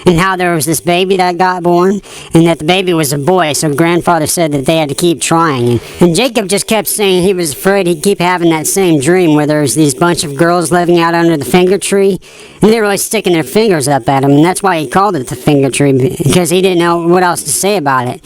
and how there was this baby that got born, and that the baby was a boy, so Grandfather said that they had to keep trying. And Jacob just kept saying he was afraid he'd keep having that same dream where there was these bunch of girls living out under the finger tree, and they were always sticking their fingers up at him, and that's why he called it the finger tree, because he didn't know what else to say about it.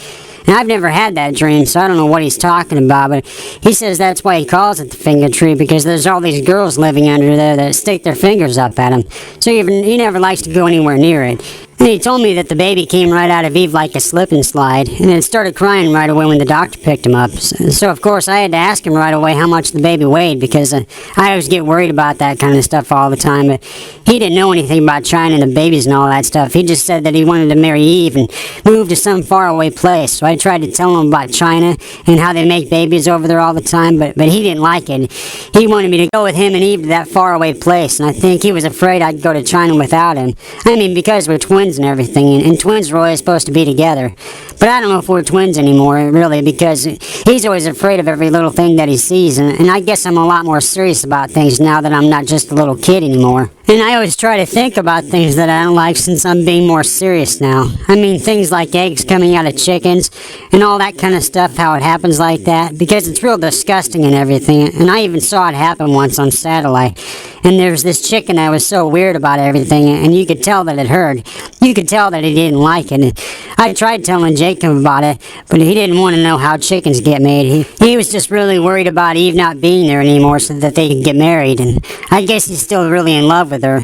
And I've never had that dream, so I don't know what he's talking about, but he says that's why he calls it the finger tree, because there's all these girls living under there that stick their fingers up at him, so he never likes to go anywhere near it. And he told me that the baby came right out of Eve like a slip and slide, and it started crying right away when the doctor picked him up. So of course I had to ask him right away how much the baby weighed, because I always get worried about that kind of stuff all the time. But he didn't know anything about China and the babies and all that stuff. He just said that he wanted to marry Eve and move to some faraway place. So I tried to tell him about China and how they make babies over there all the time, but he didn't like it. He wanted me to go with him and Eve to that faraway place, and I think he was afraid I'd go to China without him. I mean, because we're twins twins and everything, and twins were always supposed to be together. But I don't know if we're twins anymore, really, because he's always afraid of every little thing that he sees, and I guess I'm a lot more serious about things now that I'm not just a little kid anymore. And I always try to think about things that I don't like since I'm being more serious now. I mean, things like eggs coming out of chickens and all that kind of stuff, how it happens like that, because it's real disgusting and everything. And I even saw it happen once on satellite. And there was this chicken that was so weird about everything, and you could tell that it hurt. You could tell that he didn't like it. And I tried telling Jacob about it, but he didn't want to know how chickens get made. He was just really worried about Eve not being there anymore so that they could get married. And I guess he's still really in love with her.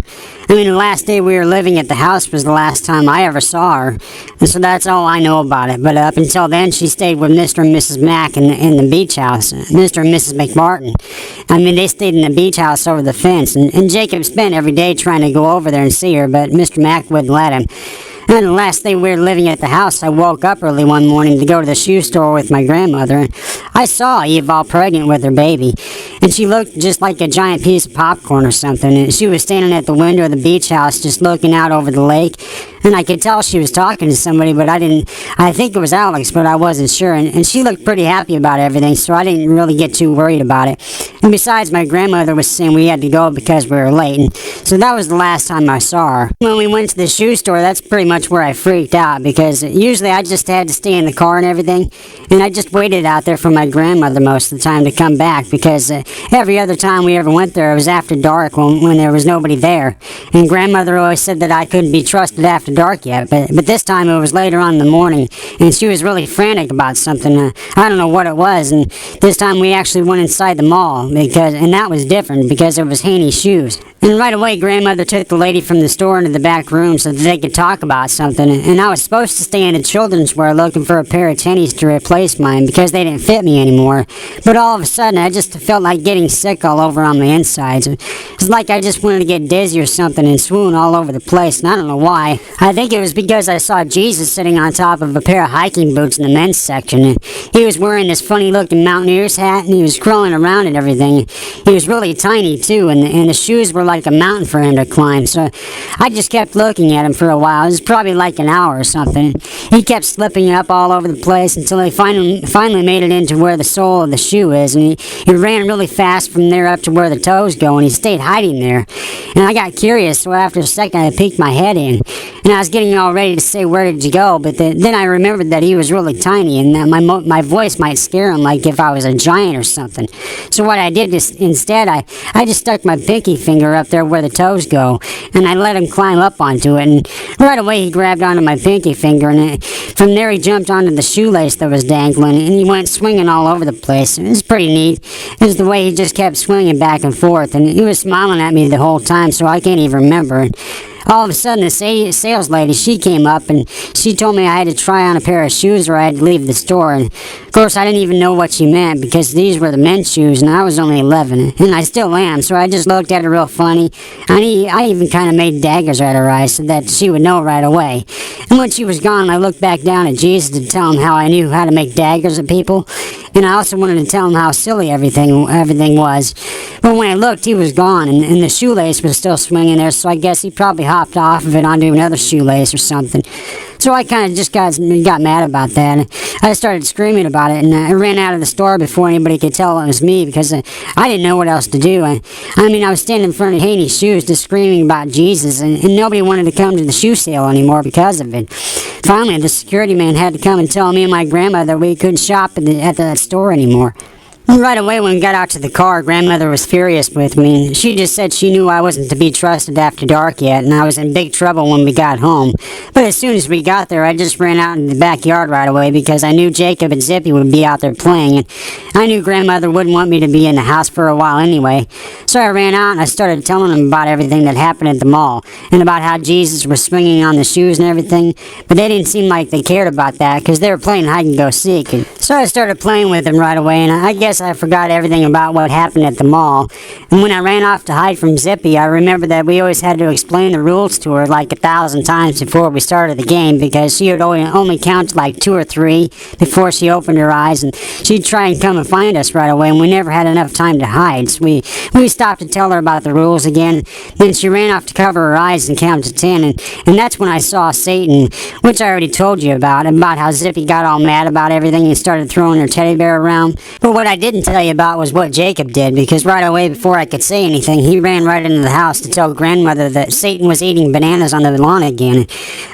I mean, the last day we were living at the house was the last time I ever saw her. And so that's all I know about it. But up until then, she stayed with Mr. and Mrs. Mack in the beach house. Mr. and Mrs. McMartin. I mean, they stayed in the beach house over the fence. And Jacob spent every day trying to go over there and see her, but Mr. Mack wouldn't let him. And the last day we were living at the house, I woke up early one morning to go to the shoe store with my grandmother, and I saw Eve all pregnant with her baby, and she looked just like a giant piece of popcorn or something, and she was standing at the window of the beach house just looking out over the lake, and I could tell she was talking to somebody, but I think it was Alex, but I wasn't sure, and she looked pretty happy about everything, so I didn't really get too worried about it. And besides, my grandmother was saying we had to go because we were late, and so that was the last time I saw her. When we went to the shoe store, that's pretty much where I freaked out, because usually I just had to stay in the car and everything, and I just waited out there for my grandmother most of the time to come back, because every other time we ever went there, it was after dark when there was nobody there, and grandmother always said that I couldn't be trusted after dark yet, but this time it was later on in the morning, and she was really frantic about something. I don't know what it was, and this time we actually went inside the mall, and that was different because it was Haney's shoes. And right away, grandmother took the lady from the store into the back room so that they could talk about something. And I was supposed to stay in a children's wear looking for a pair of tennies to replace mine because they didn't fit me anymore. But all of a sudden, I just felt like getting sick all over on my insides. It's like I just wanted to get dizzy or something and swoon all over the place, and I don't know why. I think it was because I saw Jesus sitting on top of a pair of hiking boots in the men's section. And he was wearing this funny-looking mountaineer's hat, and he was crawling around and everything. He was really tiny, too, and the shoes were like a mountain for him to climb, so I just kept looking at him for a while. It was probably like an hour or something. He kept slipping up all over the place until he finally made it into where the sole of the shoe is, and he ran really fast from there up to where the toes go, and he stayed hiding there. And I got curious, so after a second I peeked my head in, and I was getting all ready to say, "Where did you go?" But then I remembered that he was really tiny, and that my voice might scare him like if I was a giant or something. So what I did is, instead, I just stuck my pinky finger up there where the toes go, and I let him climb up onto it, and right away he grabbed onto my pinky finger, and from there he jumped onto the shoelace that was dangling, and he went swinging all over the place. It was pretty neat. It was the way he just kept swinging back and forth, and he was smiling at me the whole time, so I can't even remember. All of a sudden, the sales lady, she came up, and she told me I had to try on a pair of shoes or I had to leave the store. And, of course, I didn't even know what she meant because these were the men's shoes, and I was only 11, and I still am, so I just looked at her real funny. And I even kind of made daggers at her eyes so that she would know right away. And when she was gone, I looked back down at Jesus to tell him how I knew how to make daggers at people. And I also wanted to tell him how silly everything was. But when I looked, he was gone, and the shoelace was still swinging there, so I guess he probably hopped off of it onto another shoelace or something. So I kind of just got mad about that. I started screaming about it, and I ran out of the store before anybody could tell it was me because I didn't know what else to do. I was standing in front of Haney's shoes just screaming about Jesus, and nobody wanted to come to the shoe sale anymore because of it. Finally, the security man had to come and tell me and my grandmother we couldn't shop at the store anymore. Right away when we got out to the car, grandmother was furious with me. She just said she knew I wasn't to be trusted after dark yet, and I was in big trouble when we got home. But as soon as we got there, I just ran out in the backyard right away because I knew Jacob and Zippy would be out there playing, and I knew grandmother wouldn't want me to be in the house for a while anyway. So I ran out and I started telling them about everything that happened at the mall, and about how Jesus was swinging on the shoes and everything, but they didn't seem like they cared about that because they were playing hide and go seek. And so I started playing with them right away, and I guess guess I forgot everything about what happened at the mall. And when I ran off to hide from Zippy, I remember that we always had to explain the rules to her like 1,000 times before we started the game, because she would only count like 2 or 3 before she opened her eyes, and she'd try and come and find us right away, and we never had enough time to hide. So we stopped to tell her about the rules again. Then she ran off to cover her eyes and count to 10, and that's when I saw Satan, which I already told you about how Zippy got all mad about everything and started throwing her teddy bear around. But what I didn't tell you about was what Jacob did, because right away before I could say anything, he ran right into the house to tell grandmother that Satan was eating bananas on the lawn again.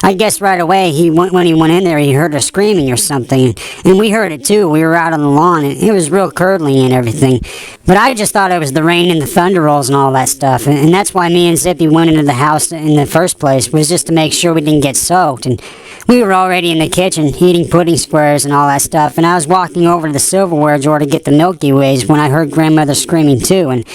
I guess right away when he went in there, he heard her screaming or something, and we heard it too. We were out on the lawn, and it was real curdling and everything. But I just thought it was the rain and the thunder rolls and all that stuff, and that's why me and Zippy went into the house in the first place, was just to make sure we didn't get soaked. And we were already in the kitchen eating pudding squares and all that stuff, and I was walking over to the silverware drawer to get the Milky Ways when I heard grandmother screaming too. And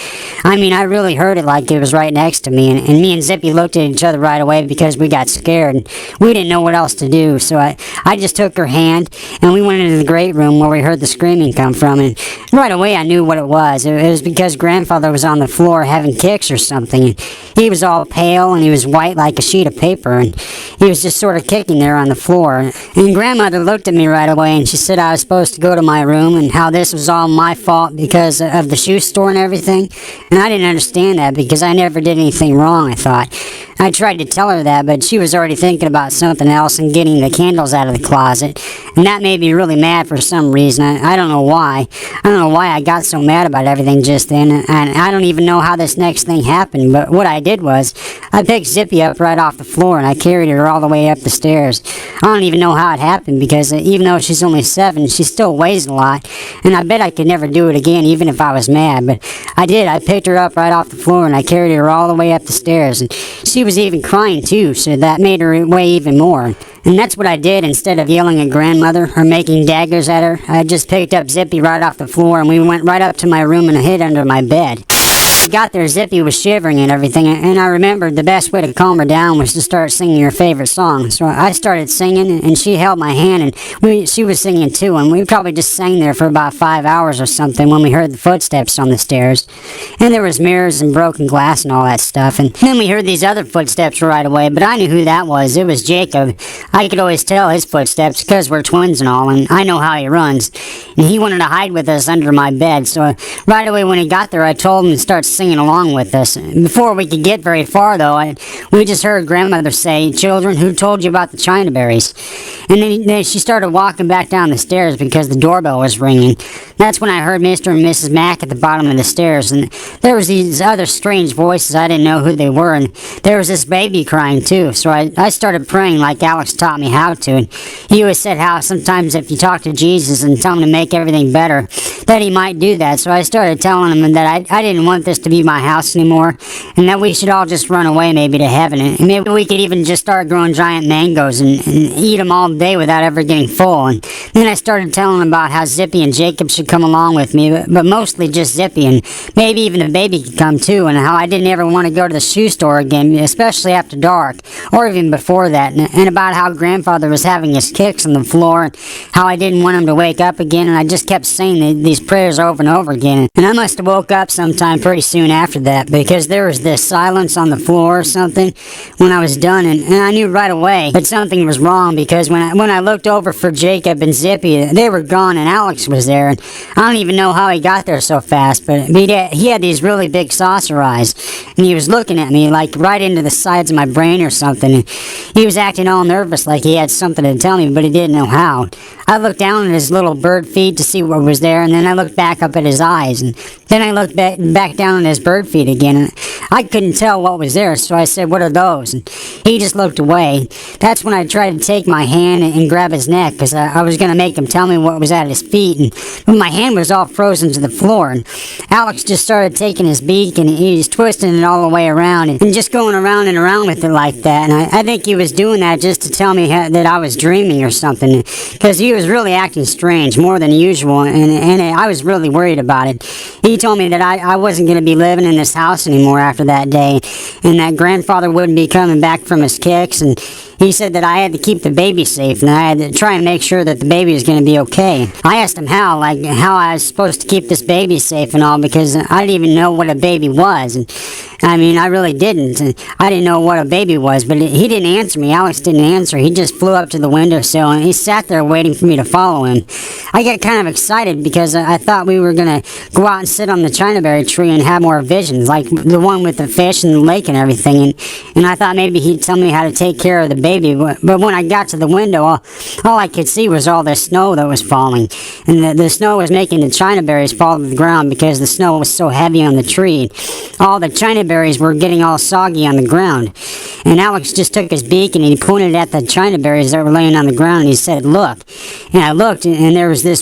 I mean, I really heard it like it was right next to me, and me and Zippy looked at each other right away because we got scared and we didn't know what else to do. So I just took her hand and we went into the great room where we heard the screaming come from, and right away I knew what it was. It was because grandfather was on the floor having kicks or something, and he was all pale and he was white like a sheet of paper, and he was just sort of kicking there on the floor. And grandmother looked at me right away and she said I was supposed to go to my room and how this was all my fault because of the shoe store and everything. And I didn't understand that because I never did anything wrong, I thought. I tried to tell her that, but she was already thinking about something else and getting the candles out of the closet. And that made me really mad for some reason. I don't know why. I don't know why I got so mad about everything just then. And I don't even know how this next thing happened. But what I did was, I picked Zippy up right off the floor and I carried her all the way up the stairs. I don't even know how it happened because even though she's only 7, she still weighs a lot. And I bet I could never do it again even if I was mad. But I did. I picked her up right off the floor and I carried her all the way up the stairs. And she was even crying too, so that made her weigh even more. And that's what I did. Instead of yelling at grandmother or making daggers at her, I just picked up Zippy right off the floor and we went right up to my room and hid under my bed. Got there, Zippy was shivering and everything, and I remembered the best way to calm her down was to start singing her favorite song. So I started singing, and she held my hand, and she was singing too, and we probably just sang there for about 5 hours or something when we heard the footsteps on the stairs. And there was mirrors and broken glass and all that stuff, and then we heard these other footsteps right away, but I knew who that was. It was Jacob. I could always tell his footsteps because we're twins and all, and I know how he runs. And he wanted to hide with us under my bed, so right away when he got there, I told him to start singing along with us. Before we could get very far, though, we just heard grandmother say, "Children, who told you about the China berries?" And then she started walking back down the stairs because the doorbell was ringing. That's when I heard Mr. and Mrs. Mack at the bottom of the stairs, and there was these other strange voices. I didn't know who they were, and there was this baby crying too. So I started praying like Alex taught me how to, and he always said how sometimes if you talk to Jesus and tell him to make everything better, that he might do that. So I started telling him that I didn't want this to be my house anymore, and that we should all just run away maybe to heaven, and maybe we could even just start growing giant mangoes and eat them all day without ever getting full. And then I started telling him about how Zippy and Jacob should come along with me, but mostly just Zippy, and maybe even the baby could come too, and how I didn't ever want to go to the shoe store again, especially after dark, or even before that, and about how grandfather was having his kicks on the floor, and how I didn't want him to wake up again, and I just kept saying these prayers over and over again. And I must have woke up sometime pretty soon after that, because there was this silence on the floor or something when I was done, and I knew right away that something was wrong, because when I looked over for Jacob and Zippy, they were gone and Alex was there, and I don't even know how he got there so fast, but he had these really big saucer eyes, and he was looking at me like right into the sides of my brain or something, and he was acting all nervous like he had something to tell me, but he didn't know how. I looked down at his little bird feet to see what was there, and then I looked back up at his eyes, and then I looked back down at his bird feet again, and I couldn't tell what was there, so I said, "What are those?" And he just looked away. That's when I tried to take my hand and grab his neck, because I was going to make him tell me what was at his feet, and my hand was all frozen to the floor, and Alex just started taking his beak, and he was twisting it all the way around, and just going around and around with it like that, and I think he was doing that just to tell me that I was dreaming or something, because he was really acting strange, more than usual, and I was really worried about it. He told me that I wasn't going to be living in this house anymore after that day, and that grandfather wouldn't be coming back from his kicks, and He said that I had to keep the baby safe, and I had to try and make sure that the baby was going to be okay. I asked him how I was supposed to keep this baby safe and all, because I didn't even know what a baby was. And I really didn't. And I didn't know what a baby was, but he didn't answer me. Alex didn't answer. He just flew up to the windowsill, and he sat there waiting for me to follow him. I got kind of excited because I thought we were going to go out and sit on the chinaberry tree and have more visions, like the one with the fish and the lake and everything. And I thought maybe he'd tell me how to take care of the baby. But when I got to the window, all I could see was all the snow that was falling. And the snow was making the chinaberries fall to the ground because the snow was so heavy on the tree. All the chinaberries were getting all soggy on the ground. And Alex just took his beak and he pointed at the chinaberries that were laying on the ground, and he said, "Look." And I looked, and there was this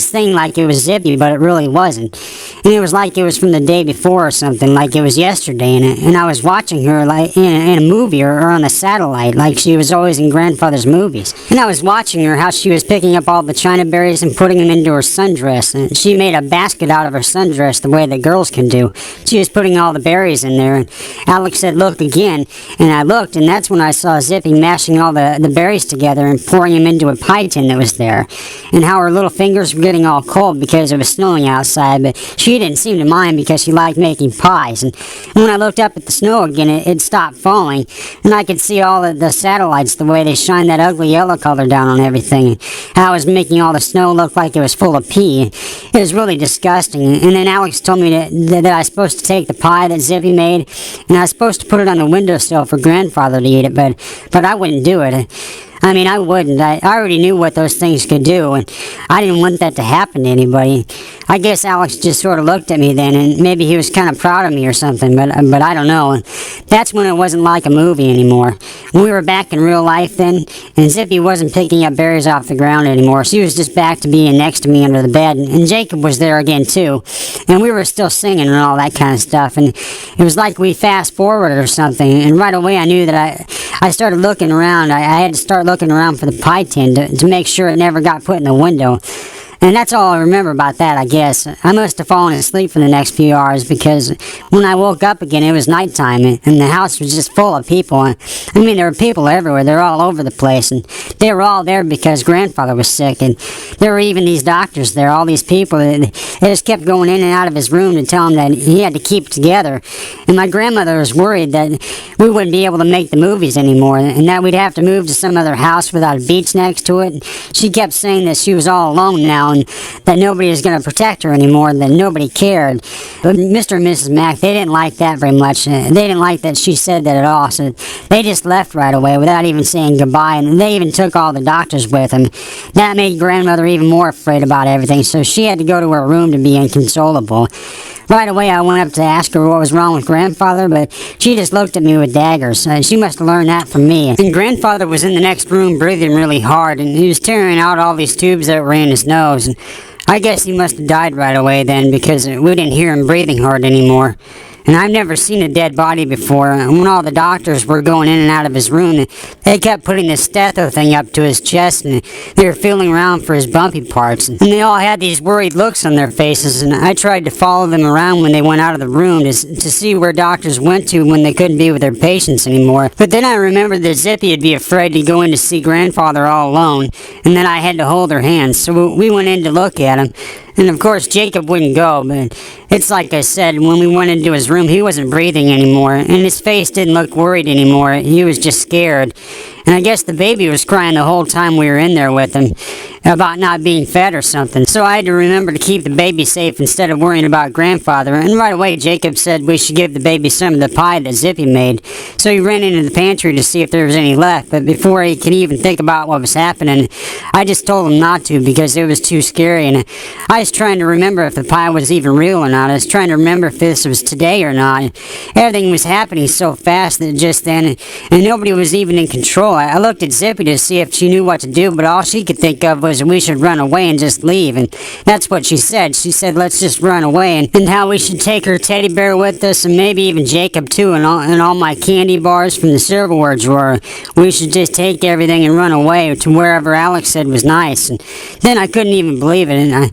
thing like it was Zippy, but it really wasn't. And it was like it was from the day before or something, like it was yesterday. And I was watching her like in a movie or on a satellite, like she was always in Grandfather's movies. And I was watching her, how she was picking up all the chinaberries and putting them into her sundress. And she made a basket out of her sundress the way that girls can do. She was putting all the berries in there. And Alex said, "Look again." And I looked, and that's when I saw Zippy mashing all the berries together and pouring them into a pie tin that was there. And how her little fingers were getting all cold because it was snowing outside, but she didn't seem to mind because she liked making pies. And when I looked up at the snow again, it stopped falling, and I could see all the satellites, the way they shine that ugly yellow color down on everything. How it was making all the snow look like it was full of pee. It was really disgusting. And then Alex told me that I was supposed to take the pie that Zippy made, and I was supposed to put it on the windowsill for Grandfather to eat it, but I wouldn't do it. I wouldn't. I already knew what those things could do, and I didn't want that to happen to anybody. I guess Alex just sort of looked at me then, and maybe he was kind of proud of me or something, but I don't know. And that's when it wasn't like a movie anymore. We were back in real life then, and Zippy wasn't picking up berries off the ground anymore. She was just back to being next to me under the bed, and Jacob was there again too. And we were still singing and all that kind of stuff, and it was like we fast-forwarded or something, and right away I knew that I started looking around. I had to start looking around for the pie tin to make sure it never got put in the window. And that's all I remember about that, I guess. I must have fallen asleep for the next few hours, because when I woke up again, it was nighttime, and the house was just full of people. There were people everywhere. They were all over the place, and they were all there because Grandfather was sick, and there were even these doctors there, all these people. They just kept going in and out of his room to tell him that he had to keep it together. And my grandmother was worried that we wouldn't be able to make the movies anymore, and that we'd have to move to some other house without a beach next to it. And she kept saying that she was all alone now, and that nobody was going to protect her anymore, and that nobody cared. But Mr. and Mrs. Mack, they didn't like that very much. They didn't like that she said that at all, so they just left right away without even saying goodbye, and they even took all the doctors with them. That made Grandmother even more afraid about everything, so she had to go to her room to be inconsolable. Right away, I went up to ask her what was wrong with Grandfather, but she just looked at me with daggers. She must have learned that from me. And Grandfather was in the next room breathing really hard, and he was tearing out all these tubes that were in his nose. And I guess he must have died right away then, because we didn't hear him breathing hard anymore. And I've never seen a dead body before. And when all the doctors were going in and out of his room, they kept putting this stetho thing up to his chest, and they were feeling around for his bumpy parts. And they all had these worried looks on their faces, and I tried to follow them around when they went out of the room to see where doctors went to when they couldn't be with their patients anymore. But then I remembered that Zippy would be afraid to go in to see Grandfather all alone, and then I had to hold her hand. So we went in to look at him. And of course, Jacob wouldn't go, but it's like I said, when we went into his room, he wasn't breathing anymore, and his face didn't look worried anymore. He was just scared. And I guess the baby was crying the whole time we were in there with him about not being fed or something. So I had to remember to keep the baby safe instead of worrying about Grandfather. And right away, Jacob said we should give the baby some of the pie that Zippy made. So he ran into the pantry to see if there was any left. But before he could even think about what was happening, I just told him not to because it was too scary. And I was trying to remember if the pie was even real or not. I was trying to remember if this was today or not. Everything was happening so fast that just then, and nobody was even in control. I looked at Zippy to see if she knew what to do, but all she could think of was we should run away and just leave, and that's what she said. She said, let's just run away, and how we should take her teddy bear with us, and maybe even Jacob too, and all my candy bars from the silverware drawer. We should just take everything and run away to wherever Alex said was nice. And then I couldn't even believe it, and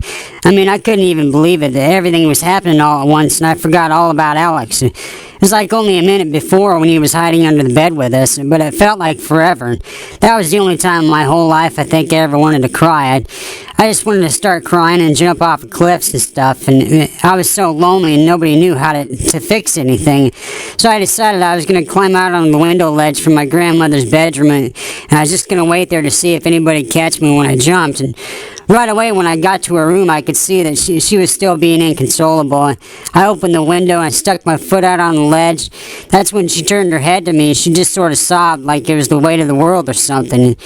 I couldn't even believe it that everything was happening all at once, and I forgot all about Alex. It was like only a minute before when he was hiding under the bed with us, but it felt like forever. That was the only time in my whole life I think I ever wanted to cry. I just wanted to start crying and jump off of cliffs and stuff, and I was so lonely and nobody knew how to fix anything. So I decided I was going to climb out on the window ledge from my grandmother's bedroom, and I was just going to wait there to see if anybody would catch me when I jumped. And right away when I got to her room, I could see that she was still being inconsolable. I opened the window and I stuck my foot out on the ledge. That's when she turned her head to me and she just sort of sobbed like it was the weight of the world or something.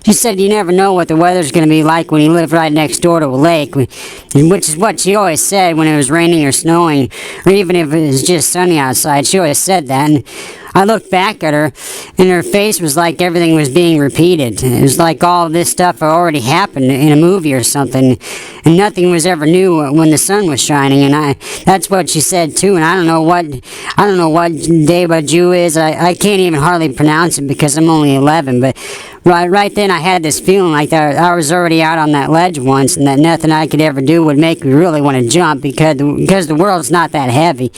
She said, "You never know what the weather's going to be like when you live right next door to a lake," which is what she always said when it was raining or snowing, or even if it was just sunny outside. She always said that. And I looked back at her, and her face was like everything was being repeated. It was like all this stuff had already happened in a movie or something, and nothing was ever new when the sun was shining. And that's what she said too. And I don't know what Deva Jew is. I can't even hardly pronounce it because I'm only 11. But right then I had this feeling like that I was already out on that ledge once, and that nothing I could ever do would make me really want to jump because the world's not that heavy.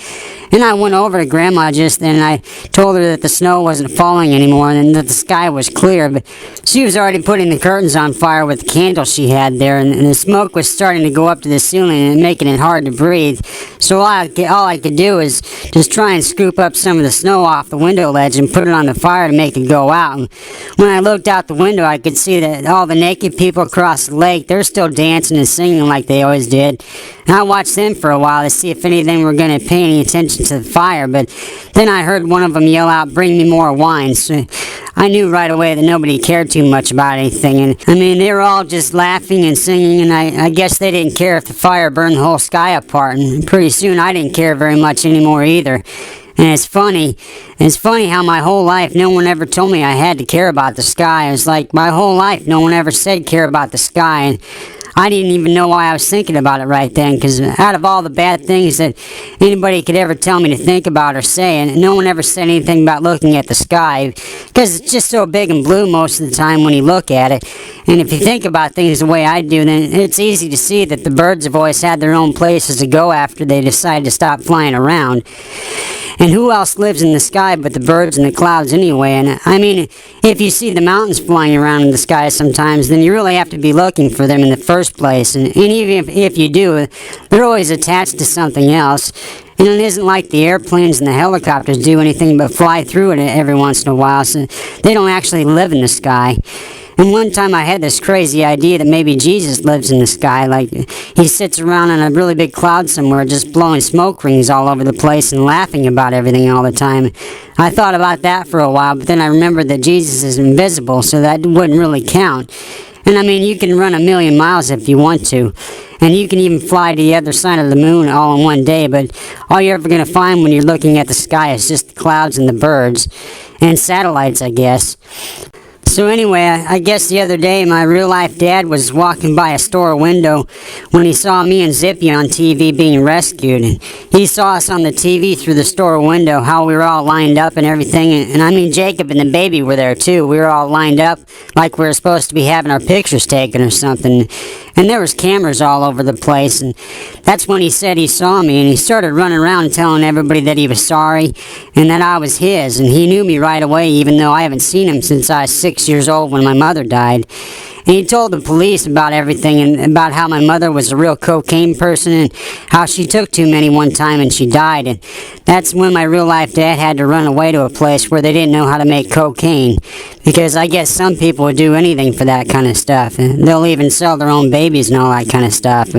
And I went over to Grandma just then, and I told her that the snow wasn't falling anymore and that the sky was clear. But she was already putting the curtains on fire with the candle she had there, and the smoke was starting to go up to the ceiling and making it hard to breathe. So all I could do is just try and scoop up some of the snow off the window ledge and put it on the fire to make it go out. And when I looked out the window, I could see that all the naked people across the lake, they're still dancing and singing like they always did. And I watched them for a while to see if anything were going to pay any attention to the fire, but then I heard one of them yell out, "Bring me more wine." So I knew right away that nobody cared too much about anything. And I mean, they were all just laughing and singing, and I guess they didn't care if the fire burned the whole sky apart. And pretty soon I didn't care very much anymore either. And it's funny how my whole life no one ever told me I had to care about the sky. It was like my whole life no one ever said care about the sky. And I didn't even know why I was thinking about it right then, because out of all the bad things that anybody could ever tell me to think about or say, and no one ever said anything about looking at the sky, because it's just so big and blue most of the time when you look at it. And if you think about things the way I do, then it's easy to see that the birds have always had their own places to go after they decide to stop flying around. And who else lives in the sky but the birds and the clouds anyway? And I mean, if you see the mountains flying around in the sky sometimes, then you really have to be looking for them in the first place. And even if you do, they're always attached to something else. And it isn't like the airplanes and the helicopters do anything but fly through it every once in a while, so they don't actually live in the sky. And one time I had this crazy idea that maybe Jesus lives in the sky, like he sits around on a really big cloud somewhere just blowing smoke rings all over the place and laughing about everything all the time. I thought about that for a while, but then I remembered that Jesus is invisible, so that wouldn't really count. And I mean, you can run 1,000,000 miles if you want to, and you can even fly to the other side of the moon all in one day, but all you're ever going to find when you're looking at the sky is just the clouds and the birds, and satellites, I guess. So anyway, I guess the other day my real-life dad was walking by a store window when he saw me and Zippy on TV being rescued. And he saw us on the TV through the store window, how we were all lined up and everything. And I mean, Jacob and the baby were there too. We were all lined up like we were supposed to be having our pictures taken or something. And there was cameras all over the place. And that's when he said he saw me, and he started running around telling everybody that he was sorry and that I was his. And he knew me right away, even though I haven't seen him since I was 6 years old when my mother died. And he told the police about everything, and about how my mother was a real cocaine person and how she took too many one time and she died. And that's when my real life dad had to run away to a place where they didn't know how to make cocaine, because I guess some people would do anything for that kind of stuff, and they'll even sell their own babies and all that kind of stuff.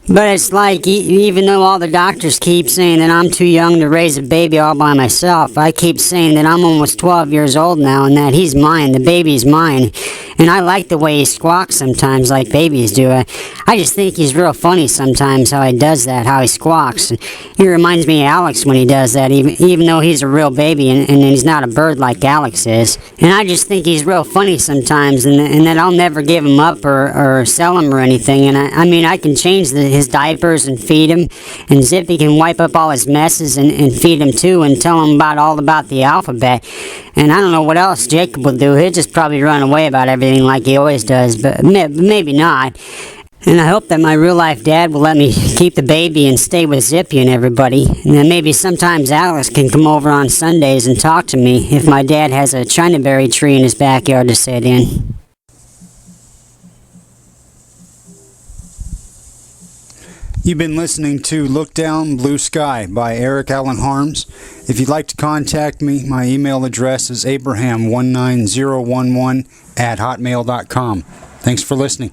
But it's like, even though all the doctors keep saying that I'm too young to raise a baby all by myself, I keep saying that I'm almost 12 years old now and that he's mine, the baby's mine. And I like the way he squawks sometimes like babies do. I just think he's real funny sometimes how he does that, how he squawks. He reminds me of Alex when he does that, even though he's a real baby and he's not a bird like Alex is. And I just think he's real funny sometimes, and that I'll never give him up or sell him or anything. And I mean, I can change his diapers and feed him, and Zippy can wipe up all his messes and feed him too, and tell him all about the alphabet. And I don't know what else Jacob will do. He'll just probably run away about everything like he always does, but maybe not. And I hope that my real-life dad will let me keep the baby and stay with Zippy and everybody. And then maybe sometimes Alice can come over on Sundays and talk to me if my dad has a chinaberry tree in his backyard to sit in. You've been listening to Look Down Blue Sky by Eric Allen Harms. If you'd like to contact me, my email address is abraham19011@hotmail.com. Thanks for listening.